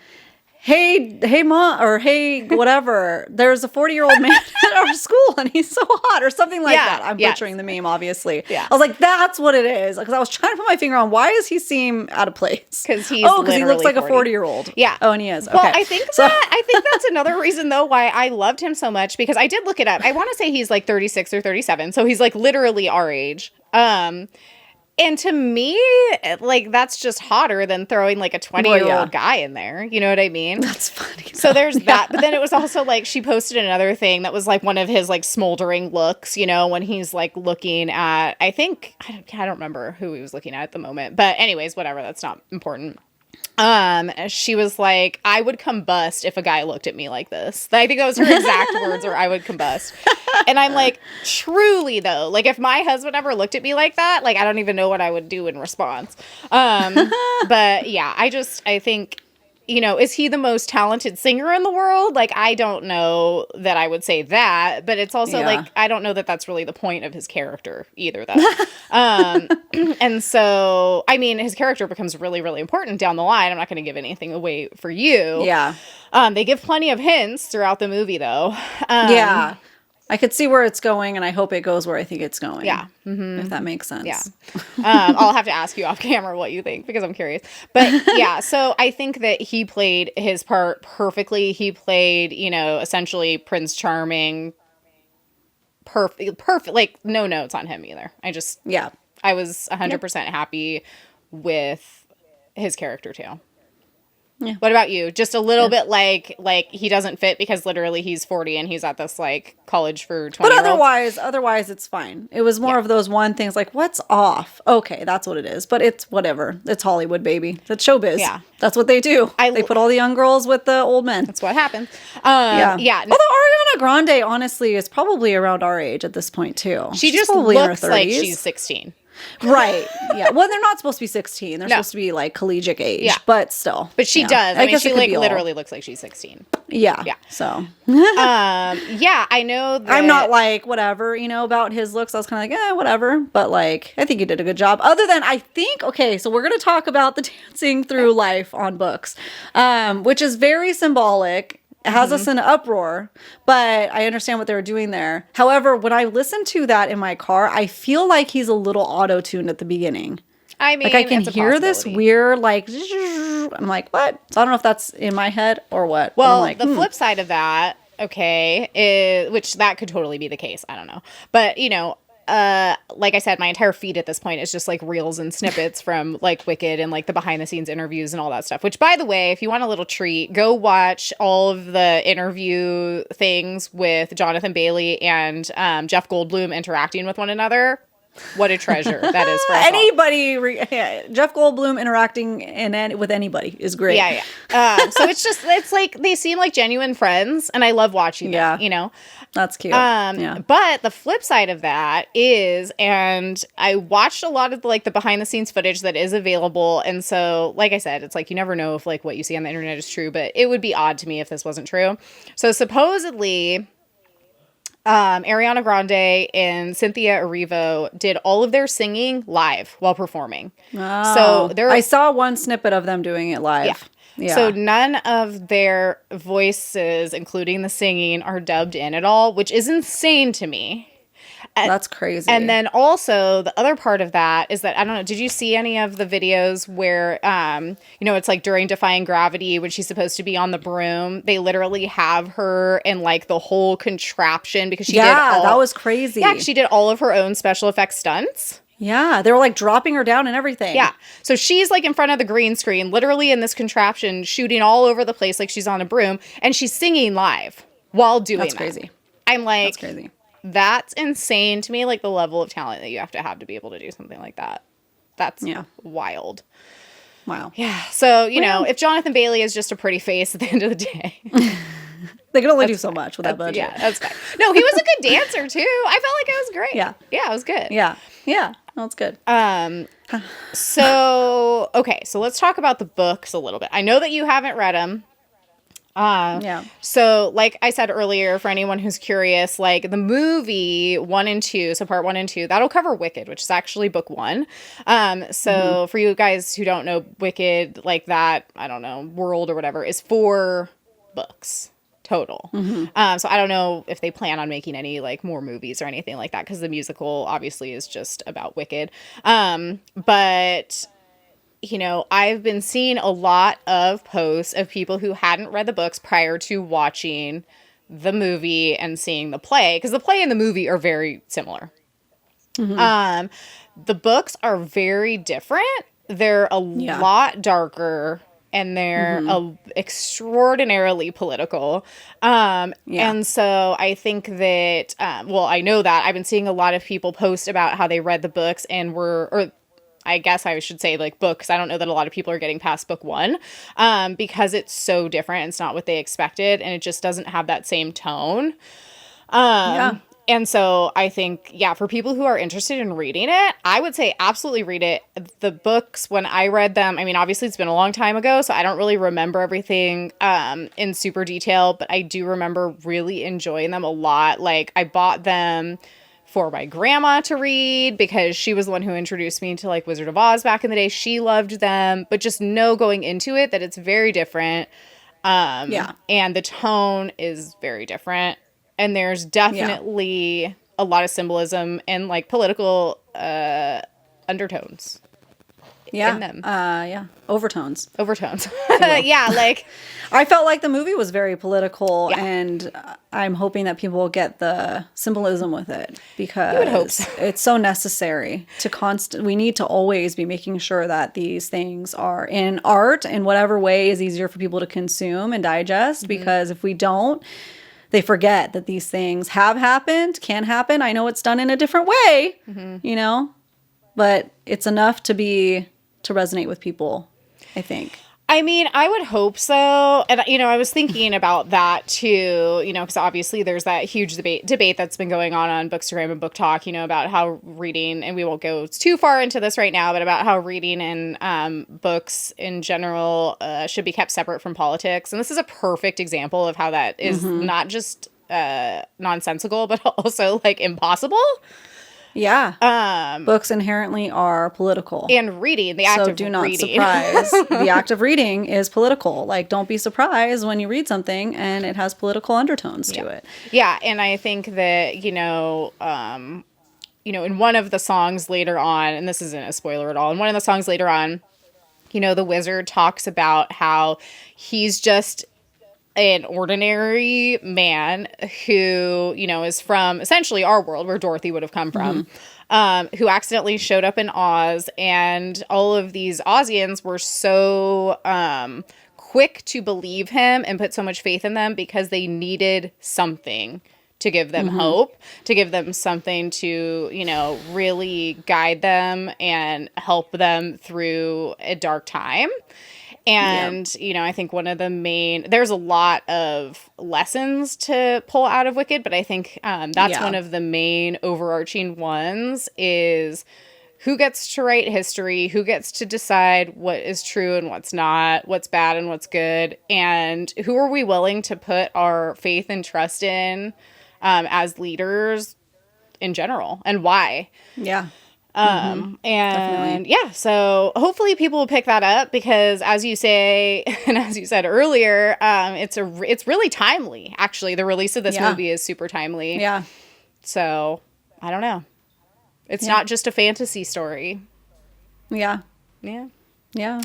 hey mom, or hey whatever, there's a 40-year-old man at our school and he's so hot, or something like Yeah, that. I'm yes. butchering the meme, obviously. Yeah. I was like, that's what it is. Because I was trying to put my finger on why does he seem out of place? Because he's because he looks literally like a 40-year-old. Yeah. Oh, and he is. Well, Okay. I think that's another reason though why I loved him so much because I did look it up. I want to say he's like 36 or 37, so he's like literally our age. And to me, like that's just hotter than throwing like a 20-year-old guy in there. You know what I mean? That's funny. So there's that. But then it was also like she posted another thing that was like one of his like smoldering looks, when he's like looking at, I don't remember who he was looking at the moment. But anyways, whatever. That's not important. She was like, I would combust if a guy looked at me like this. I think that was her exact words, or I would combust. And I'm like, truly though, like if my husband ever looked at me like that, like I don't even know what I would do in response. But yeah, I think, is he the most talented singer in the world? Like, I don't know that I would say that, but it's also like, I don't know that that's really the point of his character either, though. And so, I mean, his character becomes really, really important down the line. I'm not going to give anything away for you. Yeah. They give plenty of hints throughout the movie, though. Yeah. I could see where it's going, and I hope it goes where I think it's going. Yeah. If that makes sense. Yeah. I'll have to ask you off camera what you think because I'm curious. But yeah, so I think that he played his part perfectly. He played, essentially Prince Charming. Perfect. Like no notes on him either. I was 100% happy with his character too. Yeah. What about you? Just a little bit like he doesn't fit because literally he's 40 and he's at this like college for 20 But otherwise it's fine. It was more of those one things like, what's off? Okay, that's what it is. But it's whatever. It's Hollywood, baby. It's showbiz. Yeah. That's what they do. They put all the young girls with the old men. That's what happens. Yeah. No, Although Ariana Grande, honestly, is probably around our age at this point, too. she She's just probably in her looks like 30s. she's 16. Right. Yeah. Well, they're not supposed to be 16. They're No. supposed to be like collegiate age. Yeah. But still. But she yeah. does. I mean, guess she it could like be all. literally looks like she's 16. Yeah. Yeah. So. Yeah, I know that. I'm not like whatever, about his looks. I was kind of like, whatever. But like, I think he did a good job. Other than okay, so we're going to talk about the dancing through life on books, which is very symbolic. It has us in an uproar, but I understand what they were doing there. However, when I listen to that in my car, I feel like he's a little auto-tuned at the beginning. I mean, Like I can it's a hear this possibility. weird, like, I'm like, what? So I don't know if that's in my head or what. But Well, I'm like, the flip side of that, okay, is, which that could totally be the case. I don't know. But, you know, like I said, my entire feed at this point is just like reels and snippets from like Wicked and like the behind the scenes interviews and all that stuff. Which, by the way, if you want a little treat, go watch all of the interview things with Jonathan Bailey and Jeff Goldblum interacting with one another. What a treasure that is for us all. anybody, Jeff Goldblum interacting with anybody is great. Yeah. So it's like they seem like genuine friends, and I love watching that, you know? That's cute. But the flip side of that is, and I watched a lot of like the behind the scenes footage that is available. And so, like I said, it's like, you never know if like what you see on the internet is true, but it would be odd to me if this wasn't true. So supposedly, Ariana Grande and Cynthia Erivo did all of their singing live while performing. Oh, so I saw one snippet of them doing it live. Yeah. So none of their voices, including the singing, are dubbed in at all, which is insane to me. That's crazy. And then also the other part of that is that, I don't know, did you see any of the videos where, you know, it's like during Defying Gravity when she's supposed to be on the broom, they literally have her in like the whole contraption because she did all, that was crazy. Yeah, she did all of her own special effects stunts. Yeah, they were like dropping her down and everything. Yeah. So she's like in front of the green screen, literally in this contraption, shooting all over the place like she's on a broom, and she's singing live while doing That's that. crazy. I'm like, that's crazy. That's insane to me, like the level of talent that you have to be able to do something like that. That's wild. Wow. Yeah. So, you know, if Jonathan Bailey is just a pretty face at the end of the day. They can only do so much with that budget. Yeah, that's fine. No, he was a good dancer too. I felt like it was great. Yeah. Yeah, it was good. Yeah. Yeah. No, it's good. So, okay. So let's talk about the books a little bit. I know that you haven't read them. So like I said earlier, for anyone who's curious, like the movie 1 and 2, so part 1 and 2, that'll cover Wicked, which is actually book 1. So for you guys who don't know, Wicked, like that, I don't know, world or whatever, is 4 books total. So I don't know if they plan on making any like more movies or anything like that, because the musical obviously is just about Wicked. But you know, I've been seeing a lot of posts of people who hadn't read the books prior to watching the movie and seeing the play, because the play and the movie are very similar. The books are very different. They're a lot darker, and they're extraordinarily political. And so I think that, well, I know that I've been seeing a lot of people post about how they read the books and or I guess I should say like books. I don't know that a lot of people are getting past book 1 because it's so different. It's not what they expected, and it just doesn't have that same tone. And so I think, for people who are interested in reading it, I would say absolutely read it. The books, when I read them, I mean, obviously it's been a long time ago, so I don't really remember everything in super detail, but I do remember really enjoying them a lot. Like, I bought them for my grandma to read because she was the one who introduced me to like Wizard of Oz back in the day. She loved them, but just know going into it that it's very different. And the tone is very different. And there's definitely a lot of symbolism and like political undertones in them. Overtones. Like I felt like the movie was very political, and I'm hoping that people will get the symbolism with it, because you would hope so. It's so necessary to we need to always be making sure that these things are in art in whatever way is easier for people to consume and digest, because if we don't, they forget that these things have happened, can happen. I know it's done in a different way, you know, but it's enough to resonate with people, I think. I mean, I would hope so. And, you know, I was thinking about that too, you know, because obviously there's that huge debate that's been going on Bookstagram and Book Talk, you know, about how reading, and we won't go too far into this right now, but about how reading and books in general should be kept separate from politics. And this is a perfect example of how that is not just nonsensical, but also like impossible. Yeah. Books inherently are political. And reading, the act So of do not reading. surprise. The act of reading is political. Like, don't be surprised when you read something and it has political undertones to it. Yeah, and I think that, in one of the songs later on, and this isn't a spoiler at all, in one of the songs later on, the wizard talks about how he's just an ordinary man who, is from essentially our world where Dorothy would have come from, who accidentally showed up in Oz, and all of these Ozians were so quick to believe him and put so much faith in them because they needed something to give them hope, to give them something to, really guide them and help them through a dark time. And, I think one of the there's a lot of lessons to pull out of Wicked, but I think that's one of the main overarching ones is who gets to write history, who gets to decide what is true and what's not, what's bad and what's good, and who are we willing to put our faith and trust in as leaders in general, and why. Yeah. And Definitely. so hopefully people will pick that up because, as you say, and as you said earlier, it's really timely. Actually, the release of this movie is super timely. Yeah. So I don't know. It's not just a fantasy story. Yeah. Yeah. Yeah.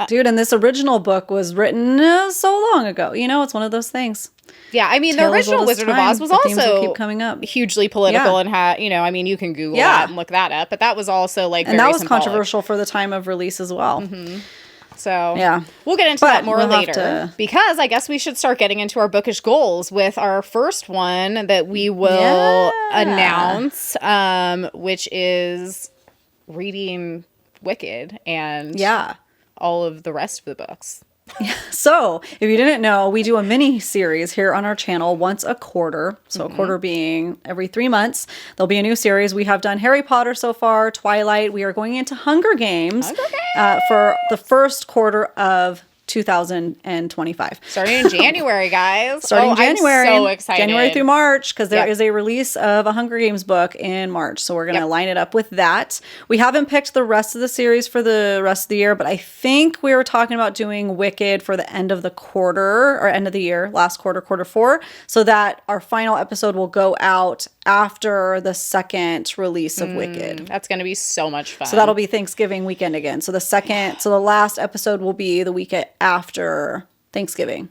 Dude, and this original book was written so long ago. It's one of those things. Yeah, I mean, the Tale as original old as Wizard of time. Oz was The themes will also keep coming up. hugely political and had, you can Google that and look that up. But that was also like, and very that was symbolic. controversial for the time of release as well. So yeah, we'll get into But that more we'll have later to- because I guess we should start getting into our bookish goals with our first one that we will announce, which is reading Wicked and all of the rest of the books. So, if you didn't know, we do a mini series here on our channel once a quarter. So, a quarter being every 3 months. There'll be a new series. We have done Harry Potter so far, Twilight. We are going into Hunger Games for the first quarter of 2025. Starting in January, guys. Starting in January. I'm so excited. January through March, because there is a release of a Hunger Games book in March. So we're going to line it up with that. We haven't picked the rest of the series for the rest of the year, but I think we were talking about doing Wicked for the end of the quarter or end of the year, last quarter, quarter 4, so that our final episode will go out after the second release of Wicked. That's going to be so much fun. So that'll be Thanksgiving weekend again. So the last episode will be the weekend after Thanksgiving.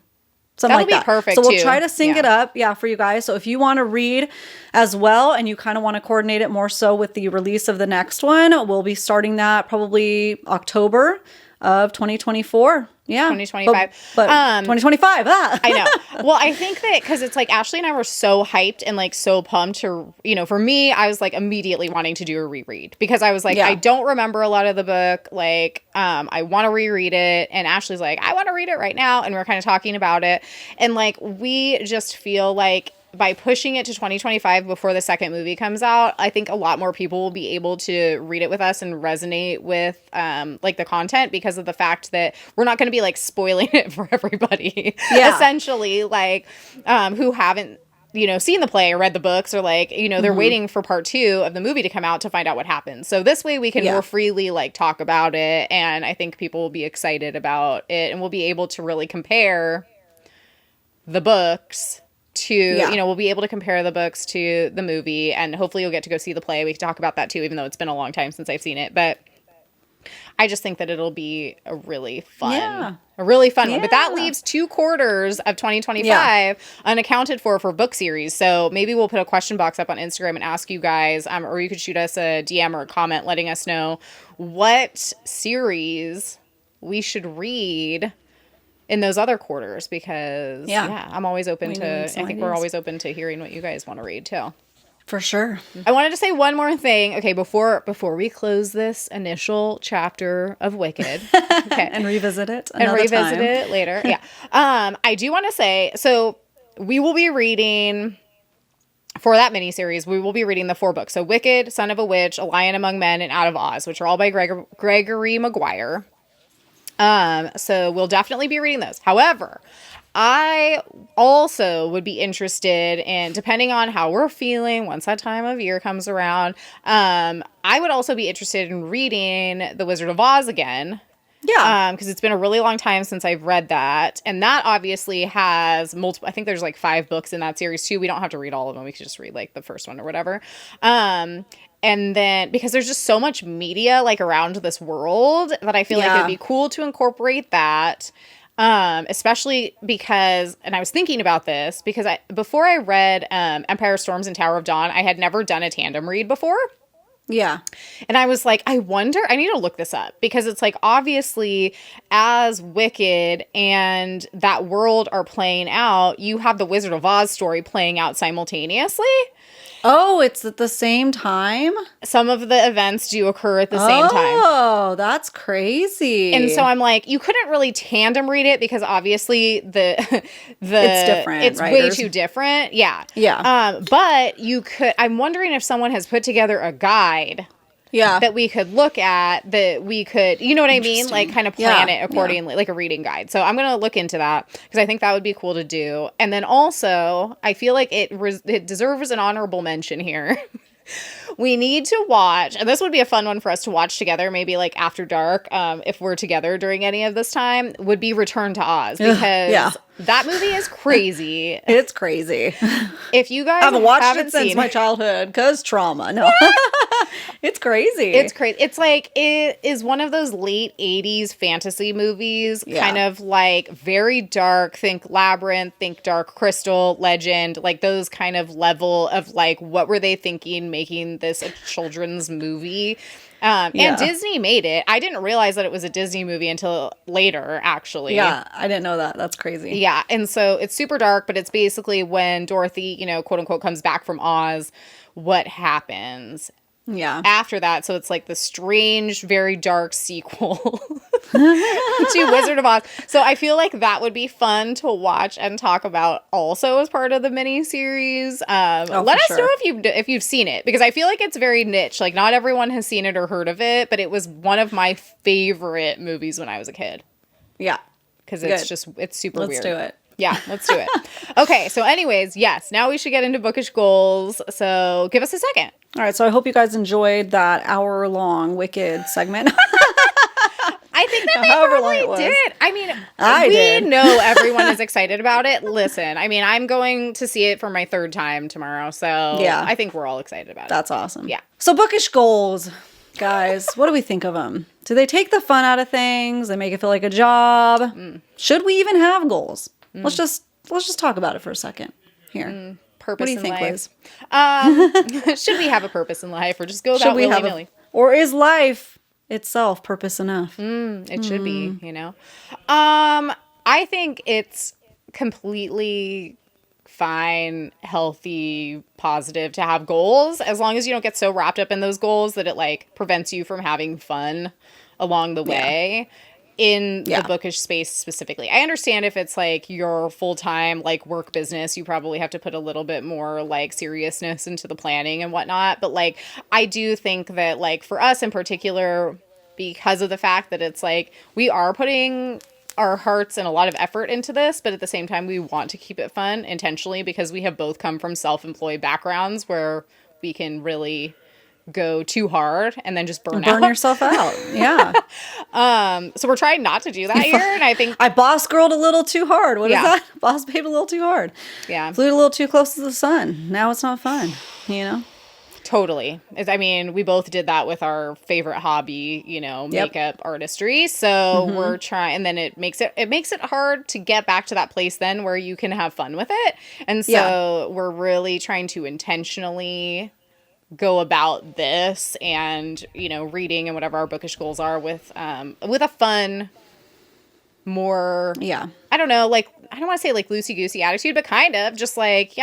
Something That'll like that. be perfect, So we'll too. try to sync it up, for you guys. So if you want to read as well and you kind of want to coordinate it more so with the release of the next one, we'll be starting that probably October of 2024. Yeah. 2025. But 2025. I know. Well, I think that because it's like Ashley and I were so hyped and like so pumped to, for me, I was like immediately wanting to do a reread because I was like, I don't remember a lot of the book. Like, I want to reread it. And Ashley's like, I want to read it right now. And we're kind of talking about it. And like, we just feel like by pushing it to 2025 before the second movie comes out, I think a lot more people will be able to read it with us and resonate with like the content because of the fact that we're not going to be like spoiling it for everybody. Essentially, like who haven't seen the play or read the books or like, they're waiting for part 2 of the movie to come out to find out what happens. So this way we can more freely like talk about it. And I think people will be excited about it and we'll be able to really compare the books to, we'll be able to compare the books to the movie and hopefully you'll get to go see the play. We can talk about that too, even though it's been a long time since I've seen it. But I just think that it'll be a really fun one. But that leaves 2 quarters of 2025 unaccounted for book series. So maybe we'll put a question box up on Instagram and ask you guys, or you could shoot us a DM or a comment letting us know what series we should read in those other quarters because I'm always open I think we're always open to hearing what you guys want to read too. For sure. I wanted to say one more thing. Okay, before we close this initial chapter of Wicked, and revisit it later. I do want to say, so we will be reading for that miniseries. We will be reading the 4 books. So Wicked, Son of a Witch, A Lion Among Men, and Out of Oz, which are all by Gregory Maguire. So we'll definitely be reading those. However, I also would be interested in, depending on how we're feeling once that time of year comes around, I would also be interested in reading The Wizard of Oz again. Yeah. Because it's been a really long time since I've read that. And that obviously has multiple, I think there's like 5 books in that series too. We don't have to read all of them. We could just read like the first one or whatever. And then because there's just so much media like around this world that I feel like it'd be cool to incorporate that. Especially because, and I was thinking about this because before I read Empire Storms and Tower of Dawn, I had never done a tandem read before. Yeah. And I was like, I wonder, I need to look this up because it's like, obviously, as Wicked and that world are playing out, you have the Wizard of Oz story playing out simultaneously. Oh, it's at the same time? Some of the events do occur at the same time. Oh, that's crazy. And so I'm like, you couldn't really tandem read it because obviously it's different. It's way too different. Yeah. Yeah. But you could, I'm wondering if someone has put together a guide that we could look at, that we could, you know what I mean? Like kind of plan it accordingly, like a reading guide. So I'm going to look into that because I think that would be cool to do. And then also, I feel like it deserves an honorable mention here. We need to watch, and this would be a fun one for us to watch together, maybe like after dark, if we're together during any of this time, would be Return to Oz, because that movie is crazy. It's crazy. If you guys haven't watched it since my childhood, because trauma. No. It's crazy. It's crazy. It's like, it is one of those late 80s fantasy movies, kind of like very dark. Think Labyrinth, think Dark Crystal, Legend, like those kind of level of like, what were they thinking making this a children's movie? And Disney made it. I didn't realize that it was a Disney movie until later, actually. Yeah, I didn't know that. That's crazy. Yeah, and so it's super dark, but it's basically when Dorothy, you know, quote unquote, comes back from Oz, what happens after that. So it's like the strange, very dark sequel to Wizard of Oz. So I feel like that would be fun to watch and talk about also as part of the miniseries. Let us know if you've seen it, because I feel like it's very niche. Like not everyone has seen it or heard of it, but it was one of my favorite movies when I was a kid. Yeah. Because it's super weird. Let's do it. Yeah, let's do it. Okay, so anyways, yes, now we should get into Bookish Goals. So give us a second. All right, so I hope you guys enjoyed that hour-long Wicked segment. I think that they probably did. I mean, we know everyone is excited about it. Listen, I mean, I'm going to see it for my 3rd time tomorrow, so I think we're all excited about it. That's awesome. Yeah. So Bookish Goals, guys, what do we think of them? Do they take the fun out of things? They make it feel like a job? Should we even have goals? Let's just talk about it for a second here. Purpose what do you in think, life. Liz? Should we have a purpose in life, or just go about willy-nilly? Or is life itself purpose enough? It should be, you know. I think it's completely fine, healthy, positive to have goals, as long as you don't get so wrapped up in those goals that it like prevents you from having fun along the way. In the bookish space specifically. I understand if it's like your full-time like work business, you probably have to put a little bit more like seriousness into the planning and whatnot. But like, I do think that like for us in particular, because of the fact that it's like we are putting our hearts and a lot of effort into this, but at the same time we want to keep it fun intentionally, because we have both come from self-employed backgrounds where we can really go too hard and then just burn yourself out. Yeah. So we're trying not to do that here, and I think I boss girled a little too hard. What is that? Boss babe a little too hard. Yeah. Flew a little too close to the sun. Now it's not fun, you know? Totally. I mean, we both did that with our favorite hobby, you know, makeup artistry. So we're trying, and then it makes it hard to get back to that place then where you can have fun with it. And so we're really trying to intentionally go about this and, you know, reading and whatever our bookish goals are with a fun, more, I don't know, like, I don't want to say like loosey-goosey attitude, but kind of just like,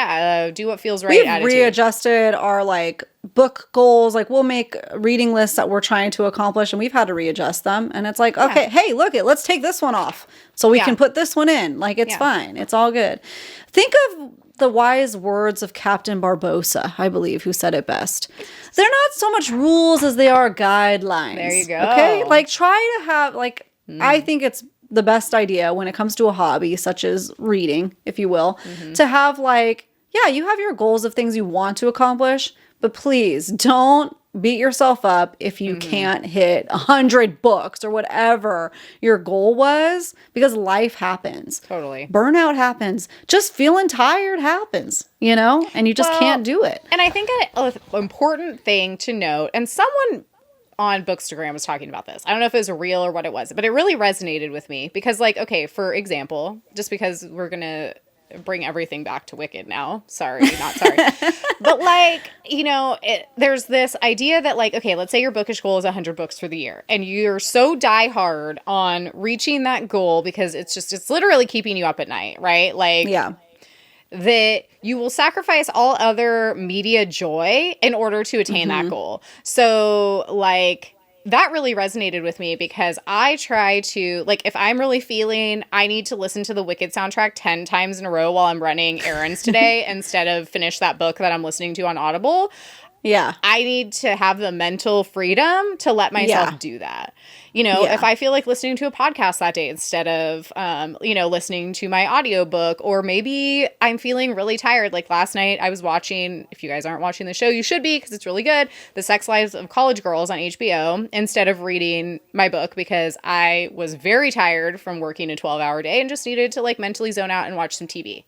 do what feels right attitude. We've readjusted our like book goals. Like we'll make reading lists that we're trying to accomplish, and we've had to readjust them. And it's like, okay, hey, look it, let's take this one off so we can put this one in. Like it's fine. It's all good. Think of the wise words of Captain Barbossa, I believe, who said it best. They're not so much rules as they are guidelines. There you go. Okay? Like try to have like, I think it's the best idea when it comes to a hobby such as reading, if you will, to have like, yeah, you have your goals of things you want to accomplish, but please don't beat yourself up if you can't hit 100 books or whatever your goal was, because life happens. Totally. Burnout happens. Just feeling tired happens, you know, and you just can't do it. And I think an important thing to note, and someone on Bookstagram was talking about this. I don't know if it was a reel or what it was, but it really resonated with me because, like, okay, for example, just because we're going to bring everything back to Wicked now. Sorry, not sorry. But like, you know, there's this idea that like, okay, let's say your bookish goal is 100 books for the year and you're so die hard on reaching that goal because it's literally keeping you up at night, right? Like, Yeah. that you will sacrifice all other media joy in order to attain that goal. So like, that really resonated with me because I try to, like, if I'm really feeling I need to listen to the Wicked soundtrack 10 times in a row while I'm running errands today instead of finish that book that I'm listening to on Audible, Yeah. I need to have the mental freedom to let myself do that. You know, if I feel like listening to a podcast that day instead of, you know, listening to my audiobook, or maybe I'm feeling really tired. Like last night I was watching, if you guys aren't watching the show, you should be because it's really good, The Sex Lives of College Girls on HBO instead of reading my book because I was very tired from working a 12-hour day and just needed to like mentally zone out and watch some TV.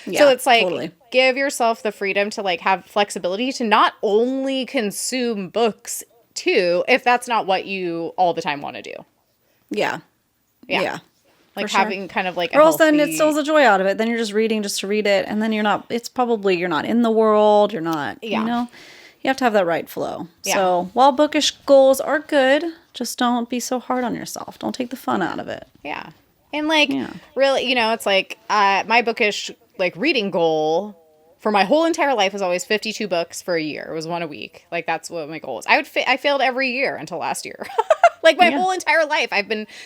Yeah, so it's like, totally. give yourself the freedom to like have flexibility to not only consume books too, if that's not what you all the time want to do. Yeah. Yeah. Like for having kind of like a Or else then healthy- it steals the joy out of it. Then you're just reading just to read it. And then you're not in the world. You're not, you know, you have to have that right flow. Yeah. So while bookish goals are good, just don't be so hard on yourself. Don't take the fun out of it. Yeah. And like, really, you know, it's like my bookish like reading goal for my whole entire life was always 52 books for a year. It was one a week. Like that's what my goal was. I failed every year until last year. Like my whole entire life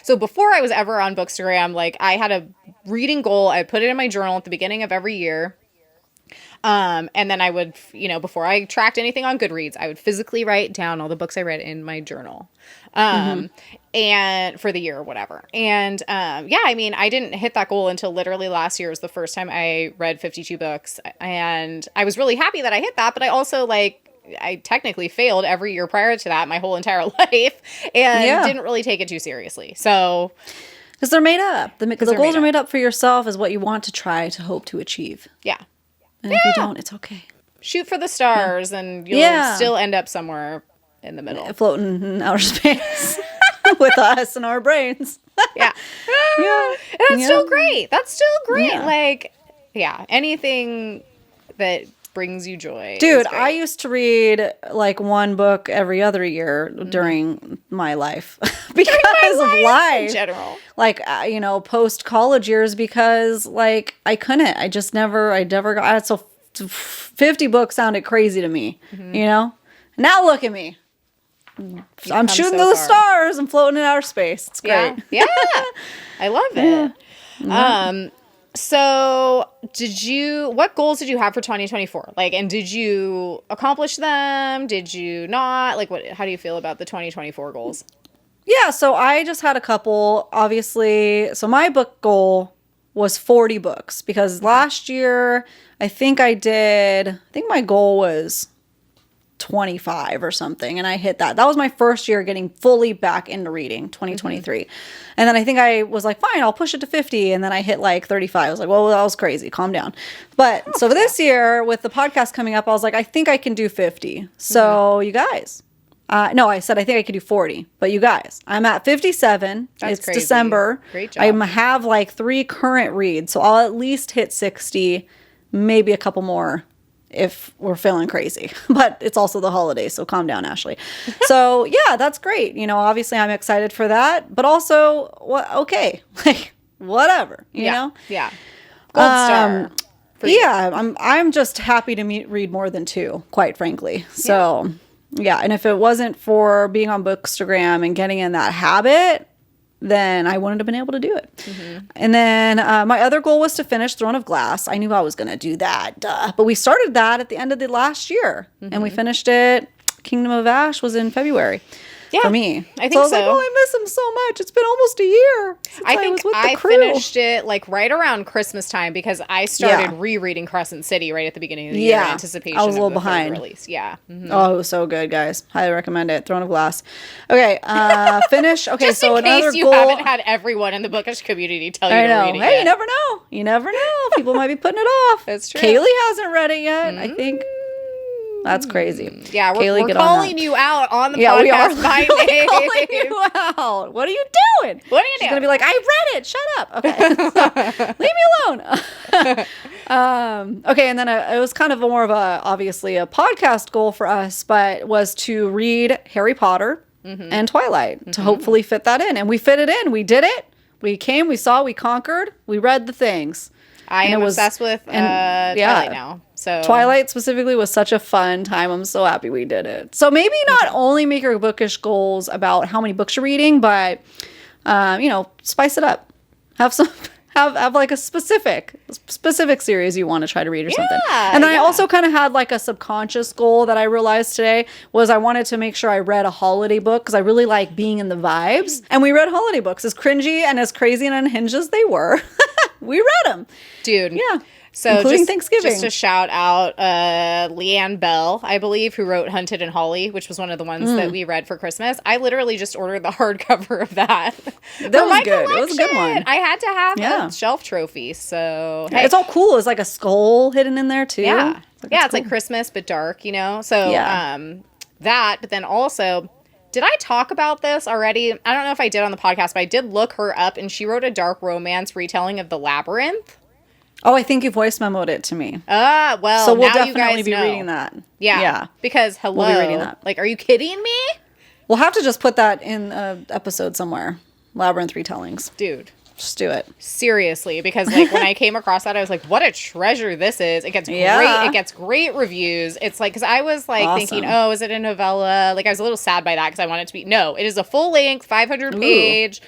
so before I was ever on Bookstagram, like I had a reading goal. I put it in my journal at the beginning of every year. And then I would, you know, before I tracked anything on Goodreads, I would physically write down all the books I read in my journal. And for the year or whatever. And, yeah, I mean, I didn't hit that goal until literally last year was the first time I read 52 books. And I was really happy that I hit that, but I also I technically failed every year prior to that my whole entire life and didn't really take it too seriously. So, because they're made up. The goals are made up for yourself is what you want to try to hope to achieve. Yeah. And if you don't, it's okay. Shoot for the stars and you'll still end up somewhere in the middle. Floating in outer space with us and our brains. Yeah. And that's still great. That's still great. Yeah. Like, anything that brings you joy. Dude, I used to read like one book every other year during my life because of life in general. Like, you know, post college years because like I couldn't. I never got so 50 books sounded crazy to me, you know? Now look at me. I'm shooting the stars and floating in outer space. It's great. Yeah. I love it. Yeah. So what goals did you have for 2024? Like, and did you accomplish them? Did you not? Like, how do you feel about the 2024 goals? Yeah. So I just had a couple, obviously. So my book goal was 40 books because last year I think my goal was 25 or something, and I hit that. That was my first year getting fully back into reading, 2023. And then I think I was like, fine, I'll push it to 50, and then I hit like 35. I was like, well, that was crazy, calm down. But so this year with the podcast coming up, I was like, I think I can do 50. So you guys, no, I said I think I could do 40, but you guys, I'm at 57. That's it's crazy. December. Great job. I have like 3 current reads, so I'll at least hit 60, maybe a couple more if we're feeling crazy, but it's also the holidays, so calm down, Ashley. So yeah, that's great. You know, obviously I'm excited for that, but also okay, like whatever, you know? Yeah. Gold star. Yeah, I'm just happy to read more than 2, quite frankly. So yeah, and if it wasn't for being on Bookstagram and getting in that habit, then I wouldn't have been able to do it. And then my other goal was to finish Throne of Glass. I knew I was going to do that, but we started that at the end of the last year, and we finished it. Kingdom of Ash was in February. for me. I think I was so. like, oh, I miss him so much. It's been almost a year since I think was with the I crew. finished it like right around Christmas time because I started rereading Crescent City right at the beginning of the year in anticipation I was a little of the behind. third release. Yeah. Mm-hmm. Oh, it was so good, guys. Highly recommend it. Throne of Glass. Okay, finish. Okay, Just so in case another you goal. haven't had everyone in the bookish community tell you to read it Hey, yet. you never know. You never know. People might be putting it off. That's true. Kaylee hasn't read it yet. I think that's crazy. Yeah, Kaylee, we're get on calling that. you out on the Yeah, we are podcast by calling name. you out. What are you doing? What are you She's doing? gonna be like, I read it. Shut up. Okay, so, leave me alone. Okay, and then it was kind of more of obviously a podcast goal for us, but was to read Harry Potter and Twilight to hopefully fit that in, and we fit it in. We did it. We came. We saw. We conquered. We read the things. I am obsessed with Twilight now. So Twilight specifically was such a fun time. I'm so happy we did it. So maybe not only make your bookish goals about how many books you're reading, but spice it up. Have some have like a specific series you want to try to read or something. And then I also kind of had like a subconscious goal that I realized today was I wanted to make sure I read a holiday book because I really like being in the vibes. And we read holiday books as cringy and as crazy and unhinged as they were. We read them. Dude. Yeah. So including Thanksgiving. Just to shout out Leanne Bell, I believe, who wrote Hunted and Holly, which was one of the ones that we read for Christmas. I literally just ordered the hardcover of that. That was good. It was a good one. I had to have a shelf trophy. So hey. It's all cool. It's like a skull hidden in there too. Yeah. It's cool. like Christmas but dark, So that, but then also, did I talk about this already? I don't know if I did on the podcast, but I did look her up and she wrote a dark romance retelling of The Labyrinth. Oh, I think you voice memoed it to me. Well, so we'll now definitely you guys be know. reading that. Yeah. Because, hello. We'll be reading that. Like, are you kidding me? We'll have to just put that in an episode somewhere. Labyrinth retellings. Dude. Just do it. Seriously. Because, like, when I came across that, I was like, what a treasure this is. It gets great. It gets great reviews. It's like, because I was, like, thinking, oh, is it a novella? Like, I was a little sad by that because I wanted it to be. No, it is a full-length, 500-page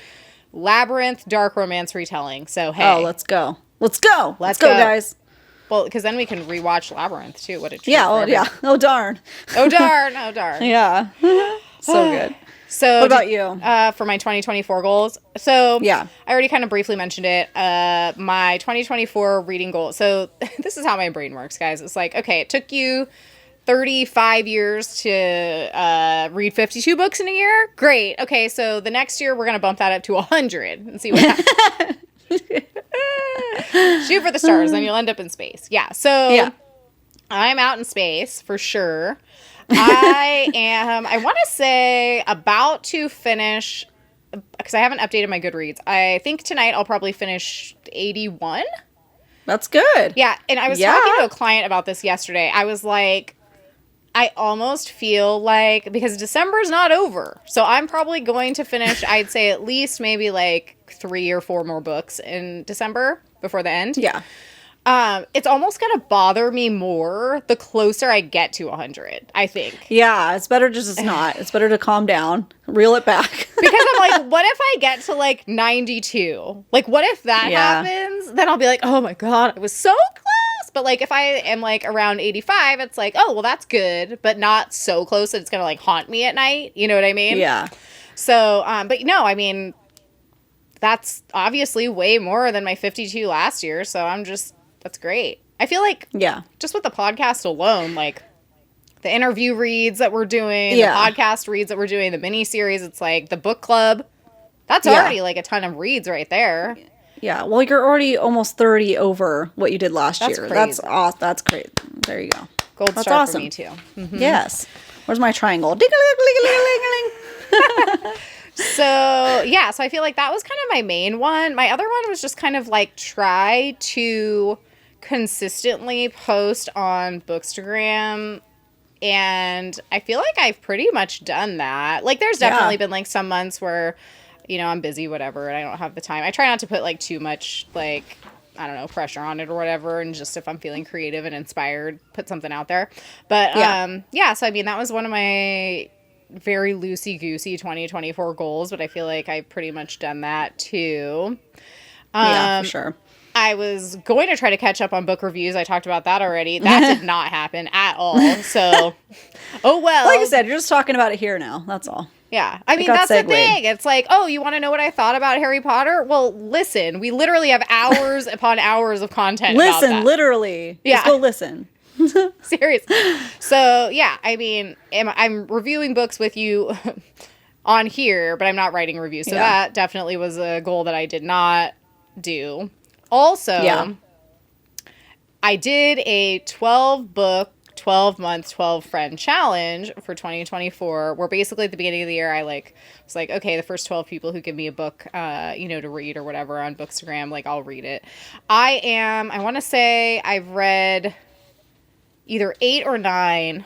Labyrinth dark romance retelling. So, hey. Oh, let's go. Let's go, guys. Well, because then we can rewatch Labyrinth too. What a treat! Yeah. Oh, yeah. Oh, darn. Oh, darn. Oh, darn. Yeah. So good. So, what about you? For my 2024 goals. So, yeah, I already kind of briefly mentioned it. My 2024 reading goal. So, this is how my brain works, guys. It's like, okay, it took you 35 years to read 52 books in a year. Great. Okay, so the next year we're gonna bump that up to 100 and see what happens. Shoot for the stars, then you'll end up in space. Yeah. So I'm out in space for sure. I want to say about to finish, because I haven't updated my Goodreads. I think tonight I'll probably finish 81. That's good. Yeah. And I was talking to a client about this yesterday. I was like, I almost feel like, because December's not over, so I'm probably going to finish, I'd say at least maybe like 3 or 4 more books in December before the end. Yeah. It's almost going to bother me more the closer I get to 100, I think. Yeah, it's better just not. It's better to calm down, reel it back. Because I'm like, what if I get to like 92? Like, what if that happens? Then I'll be like, oh my God, I was so close. But like, if I am like around 85, it's like, oh, well, that's good, but not so close that it's going to like haunt me at night. You know what I mean? Yeah. So, but no, I mean, that's obviously way more than my 52 last year. So that's great. I feel like, just with the podcast alone, like the interview reads that we're doing, the podcast reads that we're doing, the mini series, it's like the book club. That's already like a ton of reads right there. Yeah. Well, you're already almost 30 over what you did last year. Crazy. That's awesome. That's great. There you go. Gold that's star awesome. for me too. Mm-hmm. Yes. Where's my triangle? Ding-a-ling-a-ling-a-ling-a-ling. So I feel like that was kind of my main one. My other one was just kind of like try to consistently post on Bookstagram, and I feel like I've pretty much done that. Like, there's definitely been like some months where, I'm busy, whatever, and I don't have the time. I try not to put like too much like, I don't know, pressure on it or whatever, and just if I'm feeling creative and inspired, put something out there. But so I mean, that was one of my very loosey-goosey 2024 goals, but I feel like I've pretty much done that too. For sure. I was going to try to catch up on book reviews. I talked about that already. That did not happen at all. So, oh well. Like I said, you're just talking about it here now. That's all. Yeah. I mean, that's the thing. It's like, oh, you want to know what I thought about Harry Potter? Well, listen, we literally have hours upon hours of content. Listen, literally. Yeah. Just go listen. Seriously. So, yeah, I mean, I'm reviewing books with you on here, but I'm not writing reviews. So that definitely was a goal that I did not do. Also, I did a 12-book 12-month 12-friend challenge for 2024, where basically at the beginning of the year I was like, okay, the first 12 people who give me a book to read or whatever on Bookstagram, like, I'll read it. I want to say I've read either 8 or 9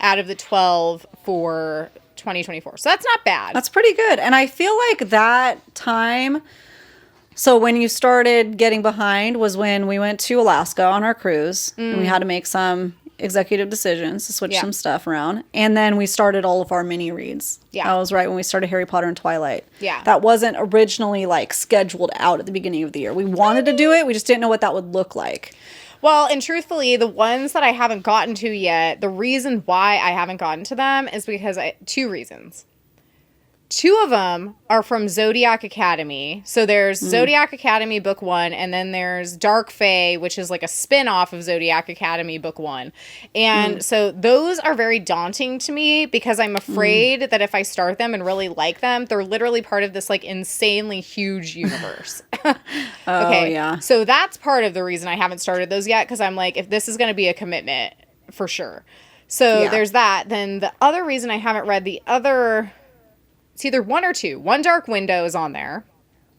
out of the 12 for 2024. So that's not bad. That's pretty good. And I feel like that time, so when you started getting behind was when we went to Alaska on our cruise and we had to make some executive decisions to switch some stuff around. And then we started all of our mini reads. Yeah. That was right when we started Harry Potter and Twilight. Yeah. That wasn't originally like scheduled out at the beginning of the year. We wanted to do it. We just didn't know what that would look like. Well, and truthfully, the ones that I haven't gotten to yet, the reason why I haven't gotten to them is because 2 reasons. 2 of them are from Zodiac Academy. So there's Zodiac Academy book 1, and then there's Dark Fae, which is like a spin-off of Zodiac Academy book 1. And so those are very daunting to me because I'm afraid that if I start them and really like them, they're literally part of this like insanely huge universe. Okay. Yeah. So that's part of the reason I haven't started those yet, because I'm like, if this is going to be a commitment, for sure. So there's that. Then the other reason I haven't read the other... It's either 1 or 2. One Dark Window is on there.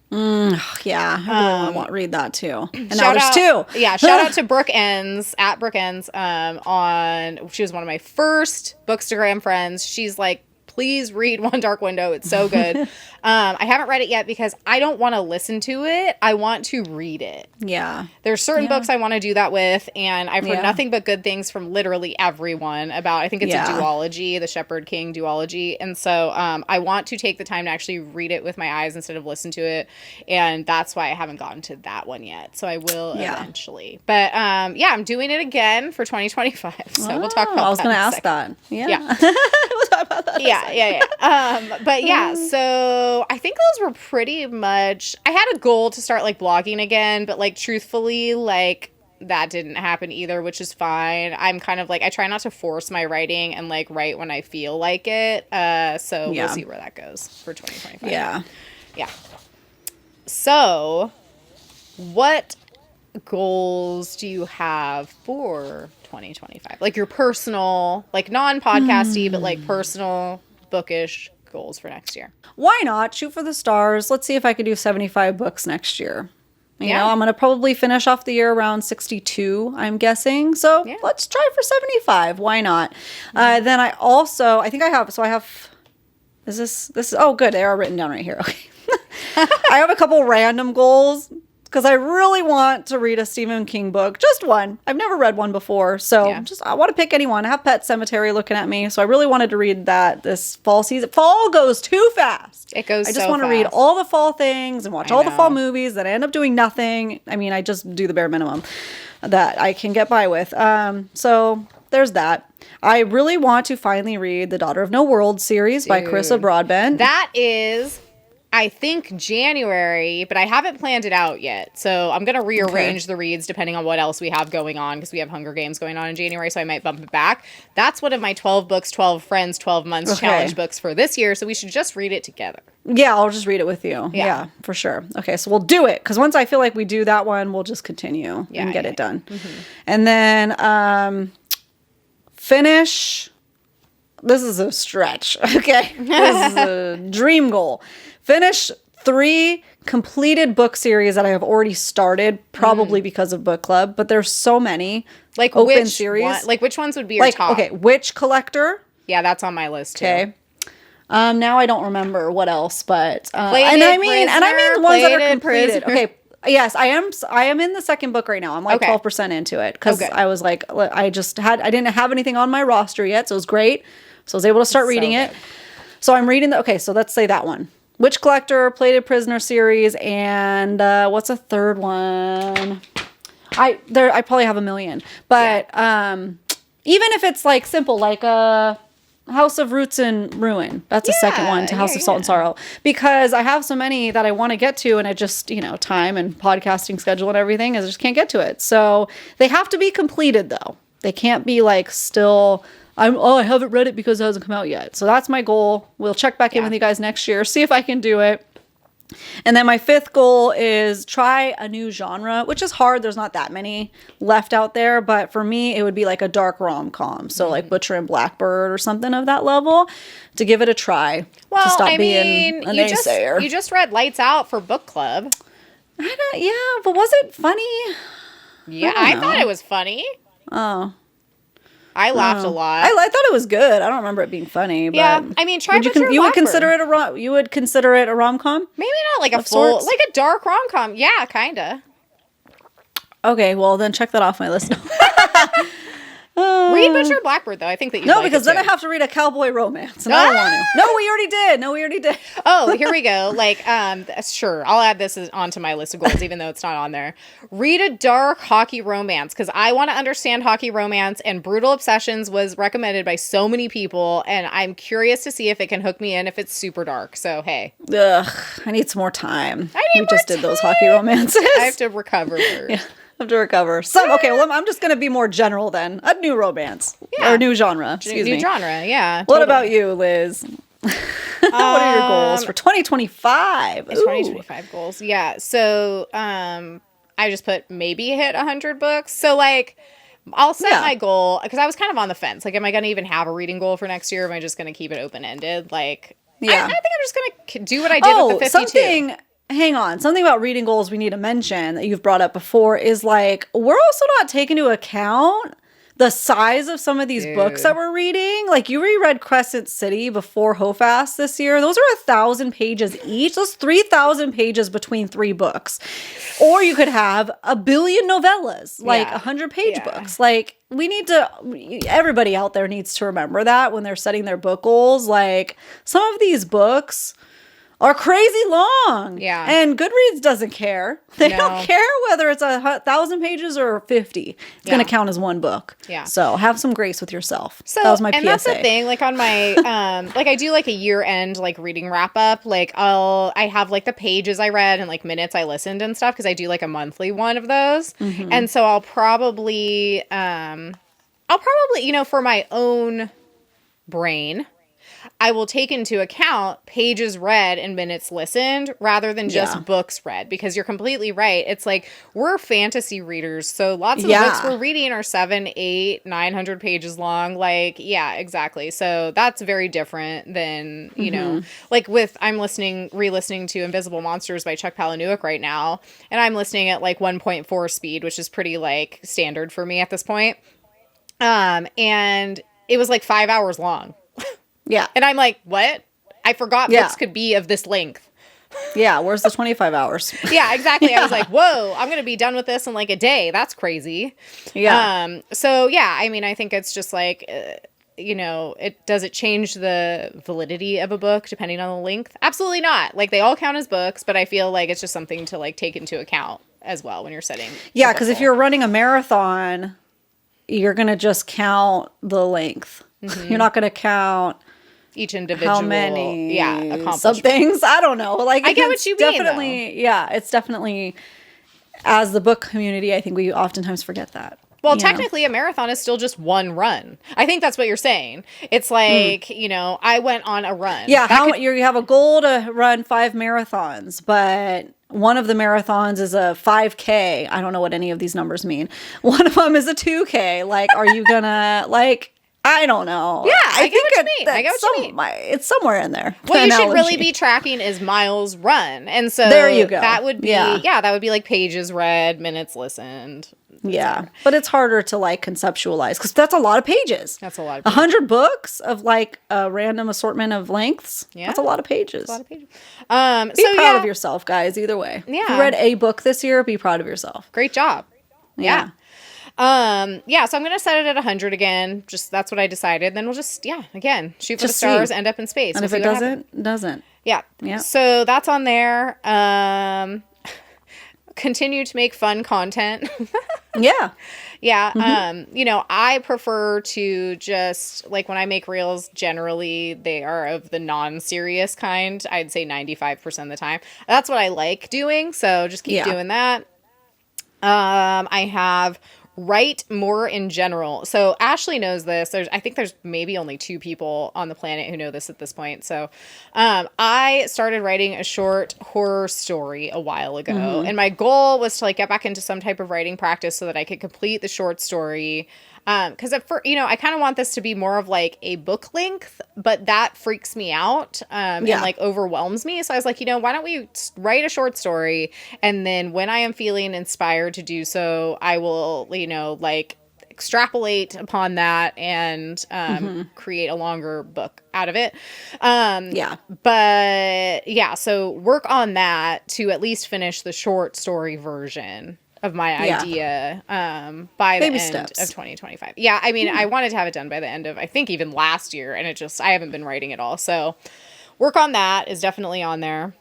Yeah, I want to read that too. And now there's 2. Yeah, shout out to Brooke Ends, at Brooke Ends. She was one of my first Bookstagram friends. She's like, please read One Dark Window. It's so good. I haven't read it yet because I don't want to listen to it. I want to read it. Yeah. There's certain books I want to do that with, and I've heard nothing but good things from literally everyone about, I think it's a duology, the Shepherd King duology. And so I want to take the time to actually read it with my eyes instead of listen to it. And that's why I haven't gotten to that one yet. So I will eventually. But I'm doing it again for 2025. So we'll talk about that. I was going to ask that. Yeah. We'll talk about that. Yeah. So I think those were pretty much, I had a goal to start like blogging again, but like truthfully, like that didn't happen either, which is fine. I'm kind of like, I try not to force my writing and like write when I feel like it. So we'll see where that goes for 2025. Yeah. So what goals do you have for 2025? Like your personal, like non-podcasty, but like personal bookish goals for next year. Why not? Shoot for the stars. Let's see if I could do 75 books next year. You know, I'm going to probably finish off the year around 62, I'm guessing. So let's try for 75. Why not? Then I have, oh, good. They are written down right here. Okay. I have a couple random goals because I really want to read a Stephen King book. Just one. I've never read one before. So I want to pick anyone. I have Pet Sematary looking at me. So I really wanted to read that this fall season. Fall goes too fast. It goes so fast. I just want to read all the fall things and watch all the fall movies that I end up doing nothing. I mean, I just do the bare minimum that I can get by with. So there's that. I really want to finally read the Daughter of No World series by Carissa Broadbent. That is, I think, January, but I haven't planned it out yet. So I'm going to rearrange the reads depending on what else we have going on, because we have Hunger Games going on in January, so I might bump it back. That's one of my 12 books, 12 friends, 12 months challenge books for this year, so we should just read it together. Yeah, I'll just read it with you. Yeah, for sure. Okay, so we'll do it, because once I feel like we do that one, we'll just continue and get it done. Mm-hmm. And then finish... This is a stretch, okay? This is a dream goal. Finish 3 completed book series that I have already started, probably because of book club, but there's so many like open series. Like which ones would be your top? Okay, Witch Collector. Yeah, that's on my list too. Okay. Now I don't remember what else, but I mean the ones that are completed. Okay. Yes, I am in the second book right now. I'm like 12% into it because I was like, I didn't have anything on my roster yet, so it was great. So I was able to start reading it. So I'm reading so let's say that one. Witch Collector, Plated Prisoner series, and what's a third one? I probably have a million. But even if it's like simple, like House of Roots and Ruin. That's a second one to House of Salt and Sorrow. Because I have so many that I want to get to, and I just, time and podcasting schedule and everything, I just can't get to it. So they have to be completed, though. They can't be like still... I haven't read it because it hasn't come out yet. So that's my goal. We'll check back in with you guys next year, see if I can do it. And then my 5th goal is try a new genre, which is hard. There's not that many left out there. But for me, it would be like a dark rom-com. So like Butcher and Blackbird or something of that level to give it a try. Well, to stop being a naysayer. You just read Lights Out for book club. Yeah, but was it funny? Yeah, I thought it was funny. Oh. I laughed a lot. I thought it was good. I don't remember it being funny. But yeah, I mean, try Butcher and Blackbird. You would consider it a rom-com? Maybe not like a full, like a dark rom-com. Yeah, kinda. Okay, well then check that off my list. Read Butcher and Blackbird, though. I think that you No, because then I have to read a cowboy romance, and I don't want to. No, we already did. Oh, here we go. Like, sure, I'll add this onto my list of goals, even though it's not on there. Read a dark hockey romance, because I want to understand hockey romance, and Brutal Obsessions was recommended by so many people, and I'm curious to see if it can hook me in if it's super dark. So, hey. Ugh, I need some more time. We just did those hockey romances. I have to recover first. Yeah. Have to recover. Okay, well, I'm just going to be more general then. A new romance. Or a new genre. Excuse me. New genre, yeah. What about you, Liz? What are your goals for 2025? 2025 goals. Yeah. So I just put maybe hit 100 books. So like I'll set my goal because I was kind of on the fence. Like, am I going to even have a reading goal for next year? Or am I just going to keep it open-ended? Like, I think I'm just going to do what I did with the 52. Hang on. Something about reading goals we need to mention that you've brought up before is like, we're also not taking into account the size of some of these books that we're reading. Like, you reread Crescent City before Hofast this year. Those are 1,000 pages each. Those 3,000 pages between 3 books. Or you could have a billion novellas, like 100-page books. Like, everybody out there needs to remember that when they're setting their book goals. Like, some of these books are crazy long. Yeah. And Goodreads doesn't care. They don't care whether it's 1,000 pages or 50. It's going to count as one book. Yeah. So have some grace with yourself. So, that was my PSA. And that's the thing, like on my, like I do like a year end, like reading wrap up. Like I have like the pages I read and like minutes I listened and stuff. Cause I do like a monthly one of those. Mm-hmm. And so I'll probably, for my own brain, I will take into account pages read and minutes listened rather than just books read, because you're completely right. It's like, we're fantasy readers. So lots of the books we're reading are 700, 800, 900 pages long. Like, yeah, exactly. So that's very different than, you know, like I'm re-listening to Invisible Monsters by Chuck Palahniuk right now. And I'm listening at like 1.4 speed, which is pretty like standard for me at this point. And it was like 5 hours long. Yeah. And I'm like, what? I forgot books could be of this length. Yeah. Where's the 25 hours? Yeah, exactly. I was like, whoa, I'm going to be done with this in like a day. That's crazy. Yeah. So yeah, I mean, I think it's just like, does it change the validity of a book depending on the length? Absolutely not. Like, they all count as books, but I feel like it's just something to like take into account as well when you're setting. Yeah. Cause if you're running a marathon, you're going to just count the length. Mm-hmm. You're not going to count each individual, how many accomplishments. Some things, I don't know. Like, I get what you mean. Definitely, it's definitely, as the book community, I think we oftentimes forget that. Well, technically, a marathon is still just one run. I think that's what you're saying. It's like, I went on a run. Yeah, you have a goal to run 5 marathons, but one of the marathons is a 5K. I don't know what any of these numbers mean. One of them is a 2K. Like, are you gonna, like... I don't know. Yeah, I get what you mean. It's somewhere in there. What you should really be tracking is miles run. And so there you go. That would be, that would be like pages read, minutes listened. Yeah. But it's harder to like conceptualize because that's a lot of pages. That's a lot of pages. 100 books of like a random assortment of lengths. Yeah. That's a lot of pages. That's a lot of pages. Be proud of yourself, guys, either way. Yeah. If you read a book this year, be proud of yourself. Great job. Yeah. So I'm going to set it at 100 again. Just, that's what I decided. Then we'll just, again, shoot for the stars, end up in space. And if it doesn't. Yeah. So that's on there. Continue to make fun content. Yeah. Yeah. You know, I prefer to just like when I make reels, generally they are of the non-serious kind. I'd say 95% of the time. That's what I like doing. So just keep doing that. I have write more in general. So Ashley knows this. I think there's maybe only 2 people on the planet who know this at this point. So I started writing a short horror story a while ago. And my goal was to like get back into some type of writing practice so that I could complete the short story. Because you know, I kind of want this to be more of like a book length, but that freaks me out and like overwhelms me. So I was like, you know, why don't we write a short story, and then when I am feeling inspired to do so, I will, you know, like extrapolate upon that and create a longer book out of it. But yeah, so work on that to at least finish the short story version of my idea by Baby the end steps. of 2025. Yeah, I mean, I wanted to have it done by the end of, I think, even last year, and I haven't been writing at all. So work on that is definitely on there.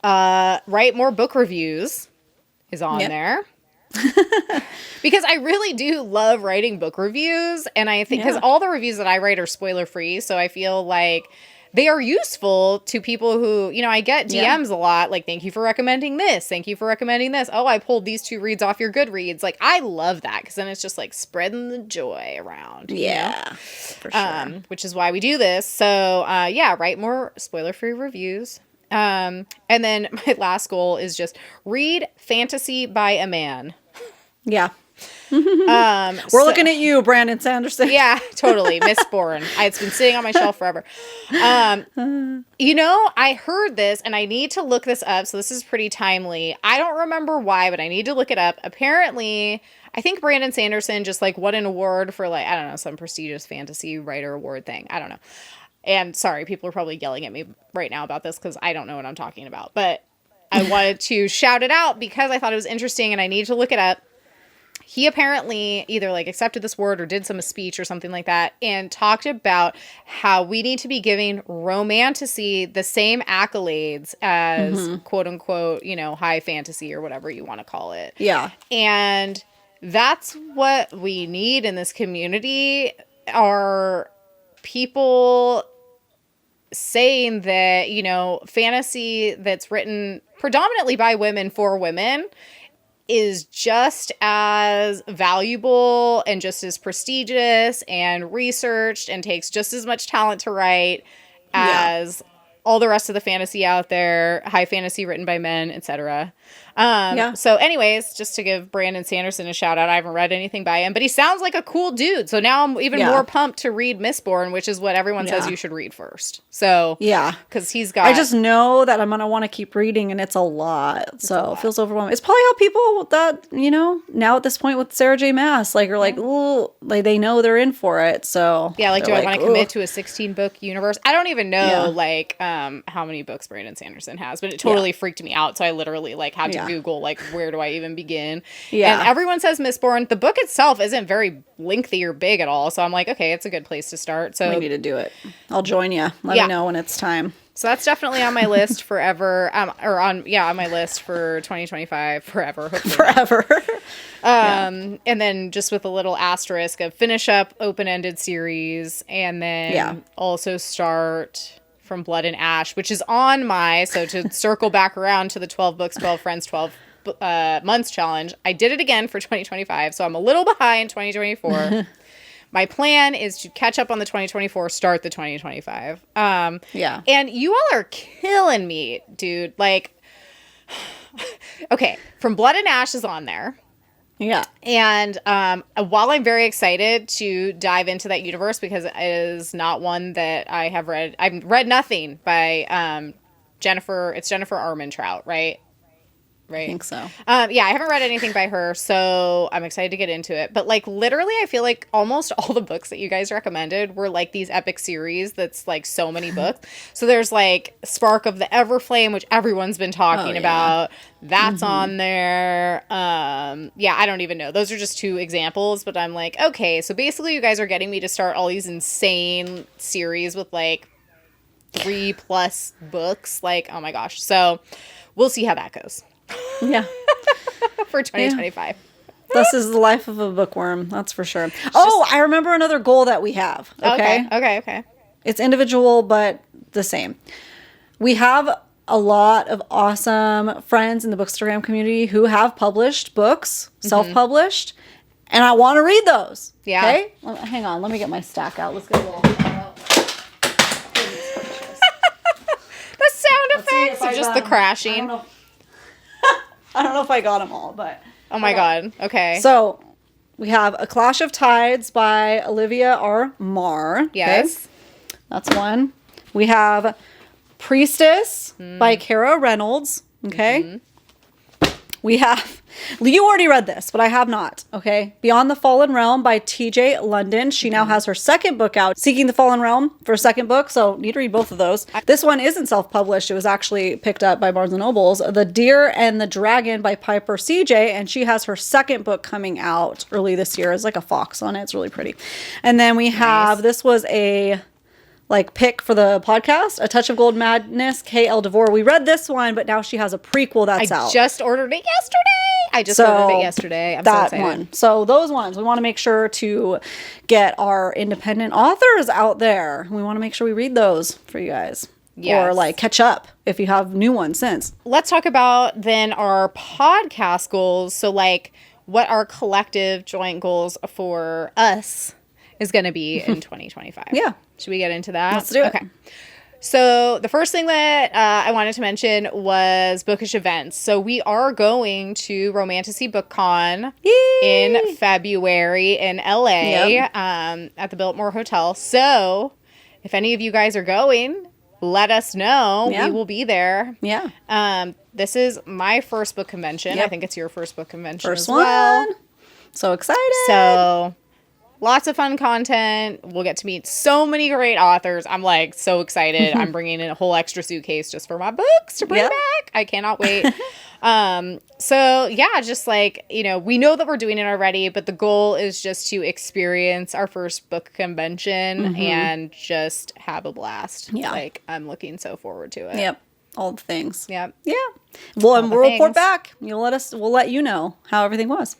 Write more book reviews is on there. Because I really do love writing book reviews, and I think because all the reviews that I write are spoiler free, so I feel like they are useful to people who, you know, I get DMs a lot, like, thank you for recommending this. Thank you for recommending this. Oh, I pulled these 2 reads off your Goodreads. Like, I love that because then it's just like spreading the joy around. Yeah, for sure. Which is why we do this. So, yeah, write more spoiler-free reviews. And then my last goal is just read fantasy by a man. Yeah. We're looking at you, Brandon Sanderson. Yeah, totally. Mistborn. It's been sitting on my shelf forever. You know, I heard this and I need to look this up. So this is pretty timely. I don't remember why, but I need to look it up. Apparently, I think Brandon Sanderson just like won an award for like, I don't know, some prestigious fantasy writer award thing. I don't know. And sorry, people are probably yelling at me right now about this because I don't know what I'm talking about. But I wanted to shout it out because I thought it was interesting and I need to look it up. He apparently either like accepted this word or did some speech or something like that and talked about how we need to be giving romantasy the same accolades as quote unquote, you know, high fantasy or whatever you want to call it. Yeah. And that's what we need in this community are people saying that, you know, fantasy that's written predominantly by women for women is just as valuable and just as prestigious and researched and takes just as much talent to write as all the rest of the fantasy out there, high fantasy written by men, etc. So anyways, just to give Brandon Sanderson a shout out, I haven't read anything by him, but he sounds like a cool dude. So now I'm even more pumped to read Mistborn, which is what everyone says you should read first. So because he's got, I just know that I'm going to want to keep reading and it's a lot. So it feels overwhelming. It's probably how people that, you know, now at this point with Sarah J. Maas, like are like, ooh, like they know they're in for it. So yeah, like, do I want to commit to a 16 book universe? I don't even know like how many books Brandon Sanderson has, but it totally freaked me out. So I literally like had to Google like where do I even begin? And everyone says Mistborn. The book itself isn't very lengthy or big at all. So I'm like, okay, it's a good place to start. So we need to do it. I'll join you. Let me know when it's time. So that's definitely on my list forever. On my list for 2025 forever. Forever. And then just with a little asterisk of finish up open-ended series and then also start From Blood and Ash, which is on so to circle back around to the 12 books, 12 friends, 12 months challenge. I did it again for 2025, so I'm a little behind 2024. My plan is to catch up on the 2024, start the 2025. And you all are killing me, dude. Like, okay, From Blood and Ash is on there. Yeah. And while I'm very excited to dive into that universe because it is not one that I have read. I've read nothing by Jennifer. It's Jennifer Armentrout, right? Right. I think so. Yeah, I haven't read anything by her, so I'm excited to get into it. But like literally, I feel like almost all the books that you guys recommended were like these epic series that's like so many books. So there's like Spark of the Everflame, which everyone's been talking about. That's on there. Yeah, I don't even know. Those are just 2 examples, but I'm like, okay, so basically you guys are getting me to start all these insane series with like 3+ books. Like, oh my gosh. So we'll see how that goes. Yeah. For 2025. This is the life of a bookworm. That's for sure. I remember another goal that we have. Okay. It's individual, but the same. We have a lot of awesome friends in the Bookstagram community who have published books, self-published, and I want to read those. Yeah. Okay? Hang on. Let me get my stack out. Let's get a little... The sound effects of just the crashing. I don't know if I got them all, but... Oh my God. Okay. So, we have A Clash of Tides by Olivia R. Marr. Yes. Okay? That's one. We have Priestess by Kara Reynolds. Okay. We have... You already read this, but I have not. Okay. Beyond the Fallen Realm by TJ London. She now has her second book out, Seeking the Fallen Realm, for a second book. So need to read both of those. This one isn't self-published. It was actually picked up by Barnes & Nobles. The Deer and the Dragon by Piper CJ. And she has her second book coming out early this year. It's like a fox on it. It's really pretty. And then we have, this was a... pick for the podcast, A Touch of Gold Madness, K.L. DeVore. We read this one, but now she has a prequel that's out. I just ordered it yesterday. I'm so excited. One. So those ones, we want to make sure to get our independent authors out there. We want to make sure we read those for you guys. Yes. Or catch up if you have new ones since. Let's talk about then our podcast goals. So what our collective joint goals for us is going to be in 2025. Yeah. Should we get into that? Let's do it. Okay. So the first thing that I wanted to mention was Bookish events. So we are going to Romantasy BookCon in February in LA at the Biltmore Hotel. So if any of you guys are going, let us know. Yeah. We will be there. Yeah. This is my first book convention. Yep. I think it's your first book convention First as well. one. So excited. So... lots of fun content. We'll get to meet so many great authors. I'm so excited. I'm bringing in a whole extra suitcase just for my books to bring back. I cannot wait. So yeah, just we know that we're doing it already, but the goal is just to experience our first book convention and just have a blast. Yeah. I'm looking so forward to it. Yep. All the things. Yep. Yeah. Well, and we'll report things. back. We'll let you know how everything was.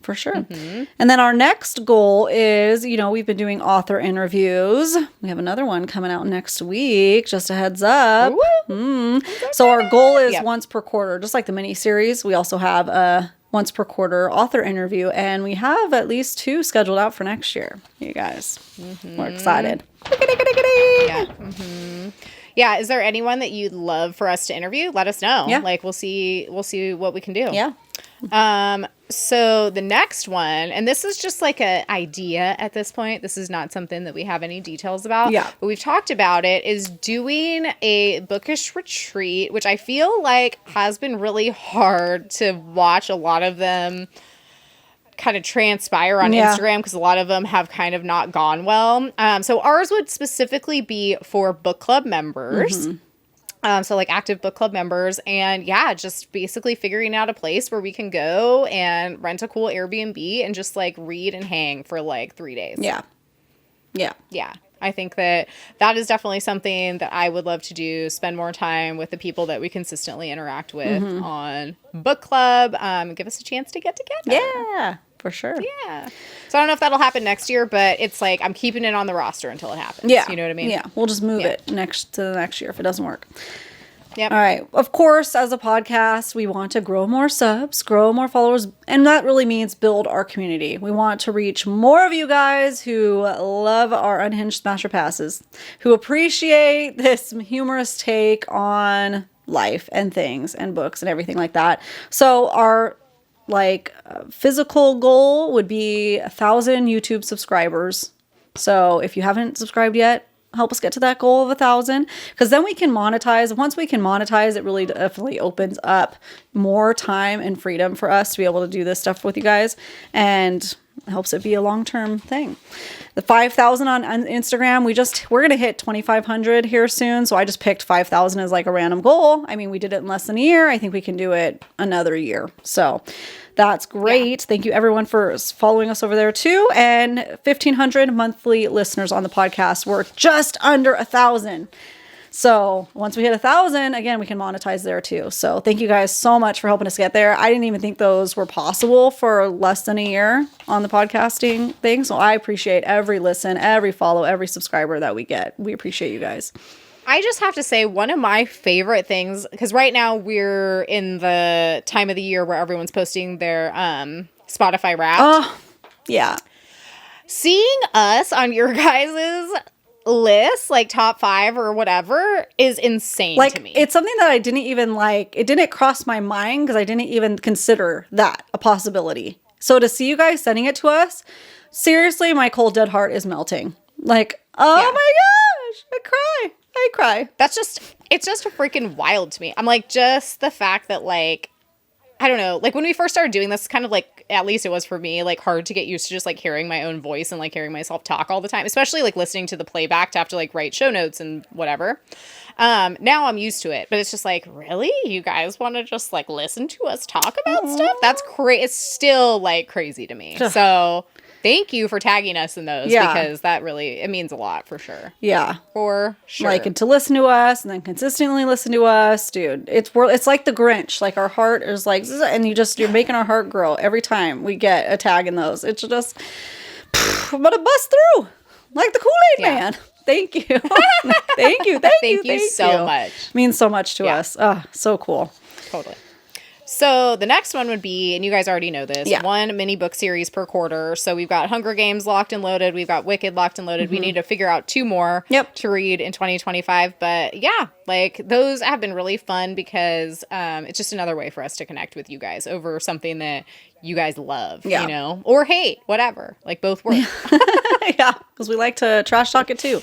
For sure. And then our next goal is, we've been doing author interviews. We have another one coming out next week. Just a heads up. So our goal is once per quarter, just like the mini series. We also have a once per quarter author interview, and we have at least 2 scheduled out for next year. You guys, we're excited. Yeah. Yeah. Is there anyone that you'd love for us to interview? Let us know. Yeah. We'll see what we can do. Yeah. So the next one, and this is just an idea at this point. This is not something that we have any details about. Yeah. But we've talked about it, is doing a bookish retreat, which I feel has been really hard to watch a lot of them kind of transpire on Instagram, because a lot of them have kind of not gone well. So ours would specifically be for book club members. So active book club members, and just basically figuring out a place where we can go and rent a cool Airbnb and just read and hang for 3 days. Yeah. I think that is definitely something that I would love to do. Spend more time with the people that we consistently interact with on book club. Give us a chance to get together. Yeah. For sure. Yeah. So I don't know if that'll happen next year, but it's I'm keeping it on the roster until it happens. Yeah. You know what I mean? Yeah. We'll just move it to the next year if it doesn't work. Yep. All right. Of course, as a podcast, we want to grow more subs, grow more followers, and that really means build our community. We want to reach more of you guys who love our Unhinged Smasher Passes, who appreciate this humorous take on life and things and books and everything like that. So our physical goal would be 1,000 YouTube subscribers. So if you haven't subscribed yet, help us get to that goal of 1,000, because then we can monetize. Once we can monetize, it really definitely opens up more time and freedom for us to be able to do this stuff with you guys, and helps it be a long-term thing. The 5,000 on Instagram, we're going to hit 2,500 here soon. So I just picked 5,000 as a random goal. I mean, we did it in less than a year. I think we can do it another year. So that's great. Yeah. Thank you everyone for following us over there too. And 1,500 monthly listeners on the podcast. We're just under 1,000. So once we hit 1,000, again, we can monetize there too. So thank you guys so much for helping us get there. I didn't even think those were possible for less than a year on the podcasting thing. So I appreciate every listen, every follow, every subscriber that we get. We appreciate you guys. I just have to say, one of my favorite things, because right now we're in the time of the year where everyone's posting their Spotify Wrapped. Oh, yeah. Seeing us on your guys' list, like top 5 or whatever, is insane to me. It's something that I didn't even it didn't cross my mind because I didn't even consider that a possibility. So to see you guys sending it to us, seriously, my cold dead heart is melting. Like, oh my gosh, I cry. It's just a freaking wild to me. I'm like, just the fact that, like, I don't know, like when we first started doing this, kind of like, at least it was for me, like hard to get used to just like hearing my own voice and like hearing myself talk all the time, especially like listening to the playback to have to like write show notes and whatever. Now I'm used to it, but it's just like, really? You guys want to just like listen to us talk about stuff? That's crazy. It's still like crazy to me. So thank you for tagging us in those because that really, it means a lot for sure. Yeah. For sure. Like, and to listen to us and then consistently listen to us, dude, it's like the Grinch. Like our heart is like, and you're making our heart grow every time we get a tag in those. It's just, I'm gonna bust through like the Kool-Aid man. Thank you. Thank you so much. Means so much to us. Oh, so cool. Totally. So the next one would be, and you guys already know this, one mini book series per quarter. So we've got Hunger Games locked and loaded. We've got Wicked locked and loaded. We need to figure out 2 more to read in 2025. But yeah, like those have been really fun because it's just another way for us to connect with you guys over something that you guys love, you know, or hate, whatever. Like both work. Yeah, because we like to trash talk it too.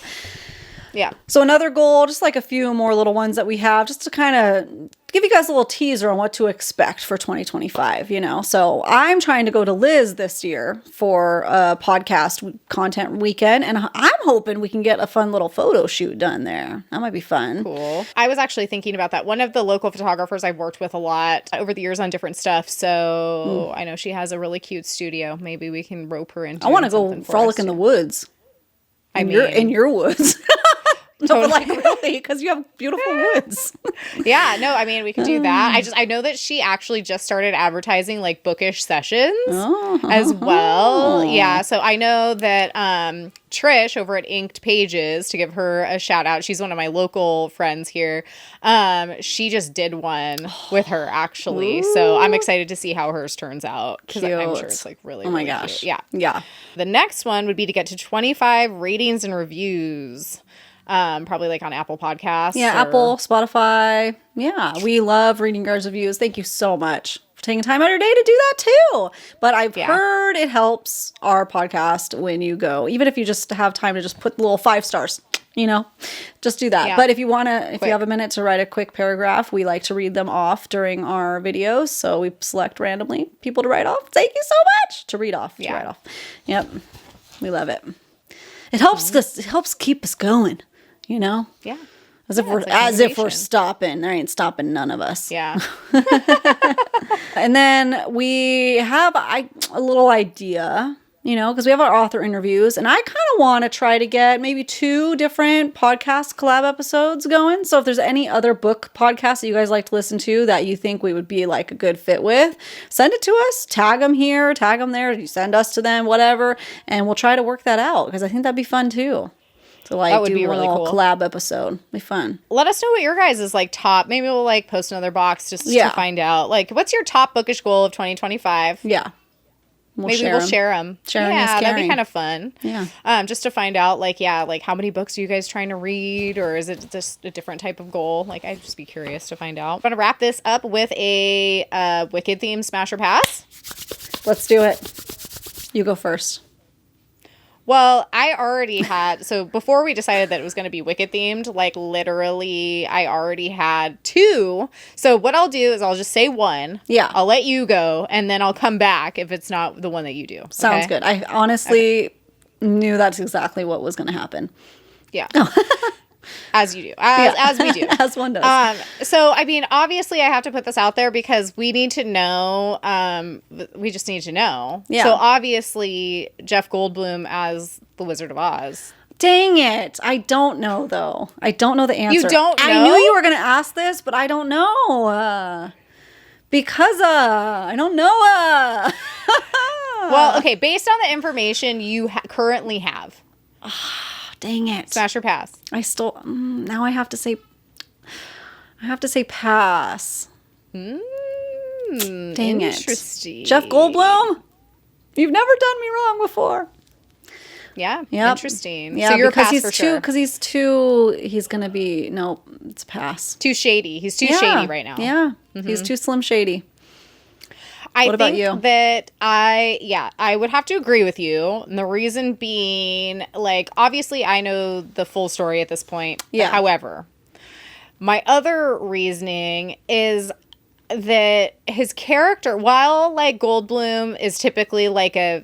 Yeah. So another goal, just like a few more little ones that we have, just to kind of give you guys a little teaser on what to expect for 2025, you know. So I'm trying to go to Liz this year for a podcast content weekend, and I'm hoping we can get a fun little photo shoot done there. That might be fun. Cool. I was actually thinking about that. One of the local photographers I've worked with a lot over the years on different stuff, so I know she has a really cute studio. Maybe we can rope her into. I want to go frolic in the woods. In your woods. No, but like really, because you have beautiful woods. Yeah, no, I mean, we could do that. I know that she actually just started advertising like bookish sessions as well. Yeah, so I know that Trish over at Inked Pages, to give her a shout out, she's one of my local friends here. She just did one with her actually. Ooh. So I'm excited to see how hers turns out because I'm sure it's like really, really gosh. Cute. Yeah. The next one would be to get to 25 ratings and reviews. Probably like on Apple Podcasts. Yeah, Apple, Spotify. Yeah, we love reading guys' reviews. Thank you so much for taking time out of your day to do that too. But I've heard it helps our podcast when you go, even if you just have time to just put little 5 stars, you know, just do that. Yeah. But if you want to, if you have a minute to write a quick paragraph, we like to read them off during our videos. So we select randomly people to write off. Thank you so much to read off. To write off. Yep. We love it. It helps us. It helps keep us going. You know? Yeah. As if we're stopping. There ain't stopping none of us. Yeah. And then we have a little idea, you know, because we have our author interviews, and I kind of want to try to get maybe 2 different podcast collab episodes going. So if there's any other book podcasts that you guys like to listen to that you think we would be like a good fit with, send it to us. Tag them here, tag them there. You send us to them, whatever, and we'll try to work that out because I think that'd be fun too. So like that would be really cool collab episode. Be fun. Let us know what your guys is like top. Maybe we'll like post another box just to find out. Like, what's your top bookish goal of 2025? Yeah. Maybe we'll share them. Yeah, that'd be kind of fun. Yeah. Just to find out, like, like how many books are you guys trying to read, or is it just a different type of goal? Like, I'd just be curious to find out. I'm gonna wrap this up with a Wicked themed smash or pass. Let's do it. You go first. Well, I already had, so before we decided that it was going to be Wicked themed, like literally I already had 2. So what I'll do is I'll just say 1. Yeah. I'll let you go and then I'll come back if it's not the one that you do. Sounds good. I honestly knew that's exactly what was going to happen. Yeah. As you do. As we do. As one does. So, I mean, obviously I have to put this out there because we need to know. We just need to know. Yeah. So, obviously, Jeff Goldblum as the Wizard of Oz. Dang it. I don't know, though. I don't know the answer. You don't know? I knew you were going to ask this, but I don't know. Because I don't know. Well, okay, based on the information you currently have. Dang it. Smash or pass? Now I have to say pass. Dang Interesting. it. Jeff Goldblum? You've never done me wrong before. Yeah. Yep. Interesting. Yeah, so you're because pass he's for too, sure. because he's going to be, no, it's pass. Too shady. He's too shady right now. Yeah. He's too slim shady. What about you? That I would have to agree with you. And the reason being, like, obviously I know the full story at this point. Yeah. However, my other reasoning is that his character, while like Goldblum is typically like a,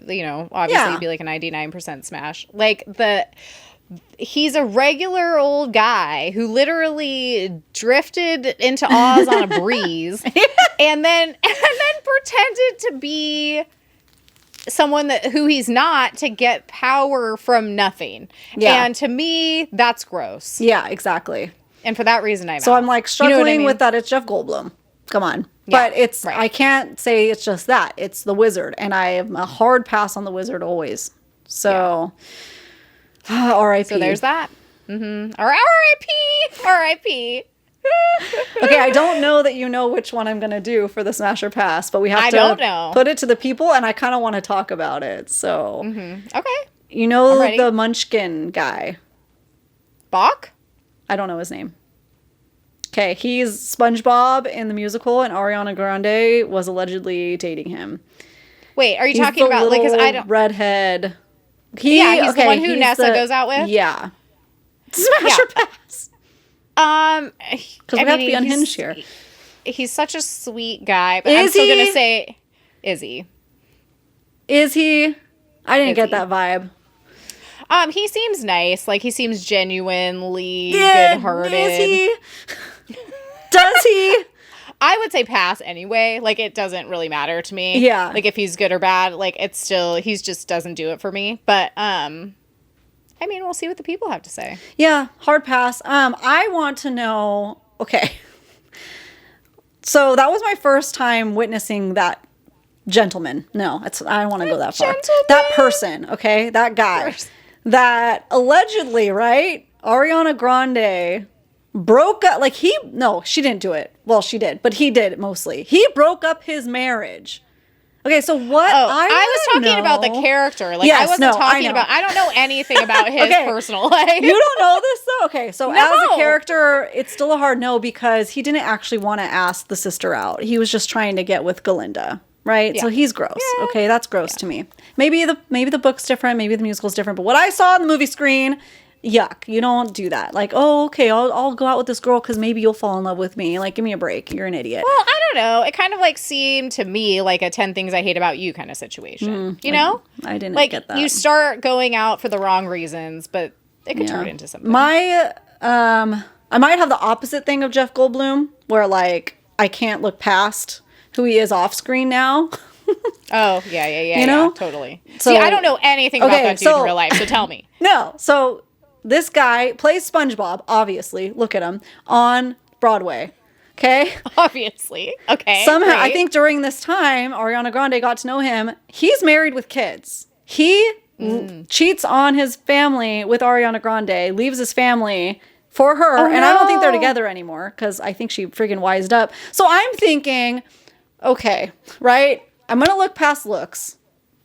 obviously he'd be like a 99% smash. Like he's a regular old guy who literally drifted into Oz on a breeze and then pretended to be someone who he's not to get power from nothing. Yeah. And to me, that's gross. Yeah, exactly. And for that reason, I'm So out. I'm like struggling You know what I mean? with that. It's Jeff Goldblum. Come on. Yeah, But it's, right. I can't say it's just that. It's the wizard. And I am a hard pass on the wizard always. So, R.I.P. So there's that. R.I.P. R.I.P. Okay, I don't know that you know which one I'm going to do for the Smash or Pass, but we have I to don't know. put it to the people, and I kind of want to talk about it. So, Okay. you know I'm ready. the Munchkin guy. Bach? I don't know his name. Okay, he's SpongeBob in the musical, and Ariana Grande was allegedly dating him. Wait, are you He's talking the about, like, because I little don't... redhead. He's the one who Nessa goes out with? Yeah. Smash Yeah. or pass. Because we have to be unhinged here. He's such a sweet guy, but Is I'm still he? going to say, is he? Is he? I didn't Is get he? that vibe. He seems nice. Like, he seems genuinely Yeah, good-hearted. is he? Does he? I would say pass anyway. Like, it doesn't really matter to me. Yeah. Like, if he's good or bad, like, it's still, he's just doesn't do it for me. But, I mean, we'll see what the people have to say. Yeah, hard pass. I want to know. Okay. So that was my first time witnessing that gentleman. No, I don't want to go that far. Gentleman? That person, okay? That guy. That allegedly, right? Ariana Grande broke up. Like no, she didn't do it. Well, she did, but he did mostly. He broke up his marriage. Okay, so what? Oh, I was talking know, about the character. Like, Yes, I wasn't no, talking I know. about, I don't know anything about his Okay. personal life. You don't know this though? Okay, so as No. a character, it's still a hard no because he didn't actually want to ask the sister out. He was just trying to get with Galinda, right? Yeah. So he's gross. Yeah. Okay, that's gross to me. Maybe the book's different, maybe the musical's different, but what I saw on the movie screen, yuck. You don't do that. Like, oh, okay, I'll go out with this girl because maybe you'll fall in love with me. Like, give me a break. You're an idiot. Well, I don't know. It kind of like seemed to me like a 10 things I hate about you kind of situation. You know? I didn't Like, get that. you start going out for the wrong reasons, but it could turn into something. I might have the opposite thing of Jeff Goldblum, where like I can't look past who he is off screen now. Oh, yeah. You know? Yeah, totally. So- See, I don't know anything about Okay, that dude so- in real life, so tell me. No, so this guy plays SpongeBob, obviously. Look at him on Broadway. Okay. Obviously. Okay. Somehow, I great. think during this time, Ariana Grande got to know him. He's married with kids. He cheats on his family with Ariana Grande, leaves his family for her, and I don't think they're no. together anymore because I think she friggin' wised up. So I'm thinking, okay, right? I'm gonna look past looks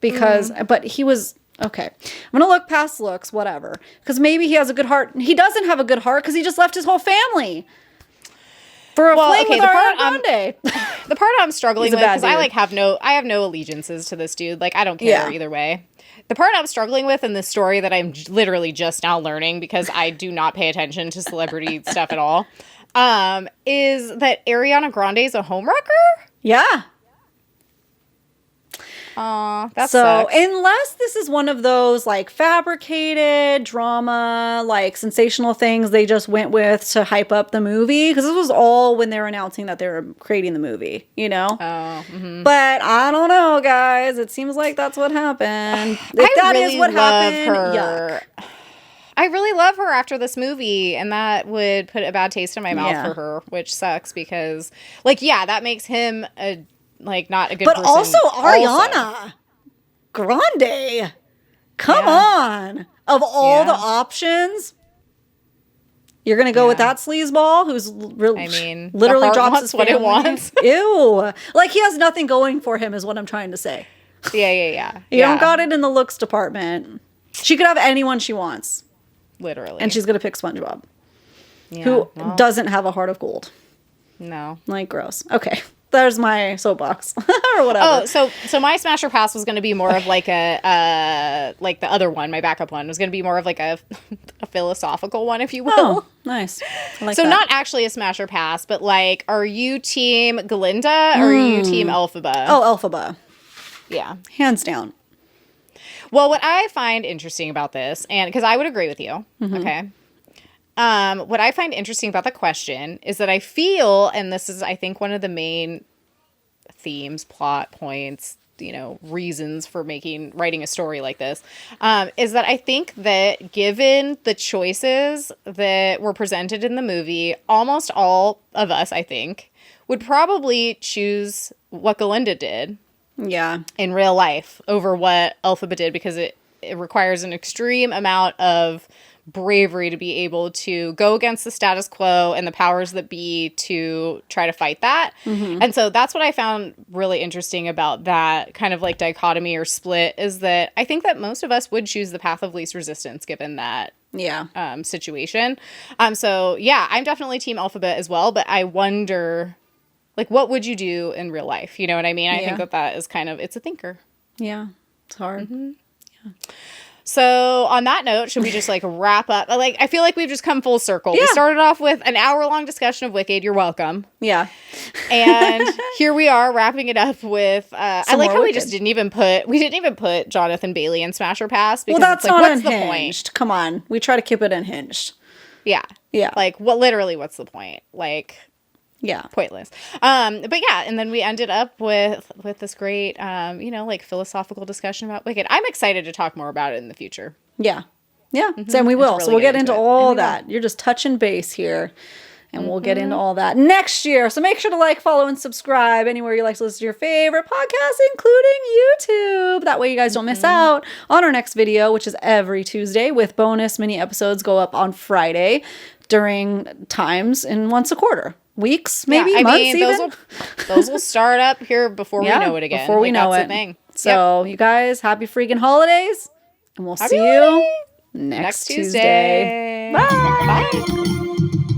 because, but he was. Okay, I'm gonna look past looks, whatever, because maybe he has a good heart. He doesn't have a good heart because he just left his whole family for a fling with Ariana Grande. The part I'm struggling He's a with, bad because I dude. like I have no allegiances to this dude. Like, I don't care Yeah. either way. The part I'm struggling with in this story that I'm literally just now learning because I do not pay attention to celebrity stuff at all, is that Ariana Grande is a homewrecker. Yeah. That So sucks. unless this is one of those like fabricated drama, like sensational things they just went with to hype up the movie, because this was all when they were announcing that they were creating the movie, you know? But I don't know, guys. It seems like that's what happened. If that is really what love happened, her. yuck. I really love her after this movie, and that would put a bad taste in my mouth Yeah. for her, which sucks because, like, yeah, that makes him a not a good But person. also Ariana Grande. Come on. Of all the options, you're going to go with that sleazeball who's literally the heart drops wants his what it family? wants. Ew. Like, he has nothing going for him is what I'm trying to say. Yeah. You don't got it in the looks department. She could have anyone she wants. Literally. And she's going to pick SpongeBob, yeah, who doesn't have a heart of gold. No. Like, gross. Okay. There's my soapbox or whatever. Oh, so my smash or pass was going to be more of like a like the other one, my backup one was going to be more of like a philosophical one, if you will. Oh, nice. I like So that. not actually a smash or pass, but like, are you team Glinda or are you team Elphaba? Oh, Elphaba. Yeah. Hands down. Well, what I find interesting about this, and because I would agree with you, okay. What I find interesting about the question is that I feel, and this is, I think, one of the main themes, plot points, reasons for writing a story like this, is that I think that given the choices that were presented in the movie, almost all of us, I think, would probably choose what Glinda did. Yeah. In real life over what Elphaba did, because it requires an extreme amount of bravery to be able to go against the status quo and the powers that be to try to fight that. And so that's what I found really interesting about that kind of like dichotomy or split, is that I think that most of us would choose the path of least resistance given that situation. So yeah, I'm definitely team Elphaba as well, but I wonder, like, what would you do in real life? You know what I mean? I think that is kind of, it's a thinker. Yeah. It's hard. Yeah. So on that note, should we just like wrap up? Like, I feel like we've just come full circle. We started off with an hour-long discussion of Wicked. You're welcome. Yeah. And here we are wrapping it up with, I like how Wicked. we didn't even put Jonathan Bailey in Smash or Pass. Because Well, that's it's like, not what's Unhinged. the point? Come on. We try to keep it Unhinged. Yeah. Yeah. Like, literally, what's the point? Like, yeah. Pointless. But yeah, and then we ended up with this great, like philosophical discussion about Wicked. I'm excited to talk more about it in the future. Yeah. Yeah. And we will. really So we'll get get into into it. all that. You're just touching base here. And we'll get into all that next year. So make sure to like, follow, and subscribe anywhere you like to listen to your favorite podcasts, including YouTube. That way you guys don't miss out on our next video, which is every Tuesday, with bonus mini episodes go up on Friday during times in once a quarter. Weeks, maybe months even. Those will start up here before we know it again. Before we know that's it. The thing. So you guys, happy freaking holidays. And we'll see you next Tuesday. Bye. Bye.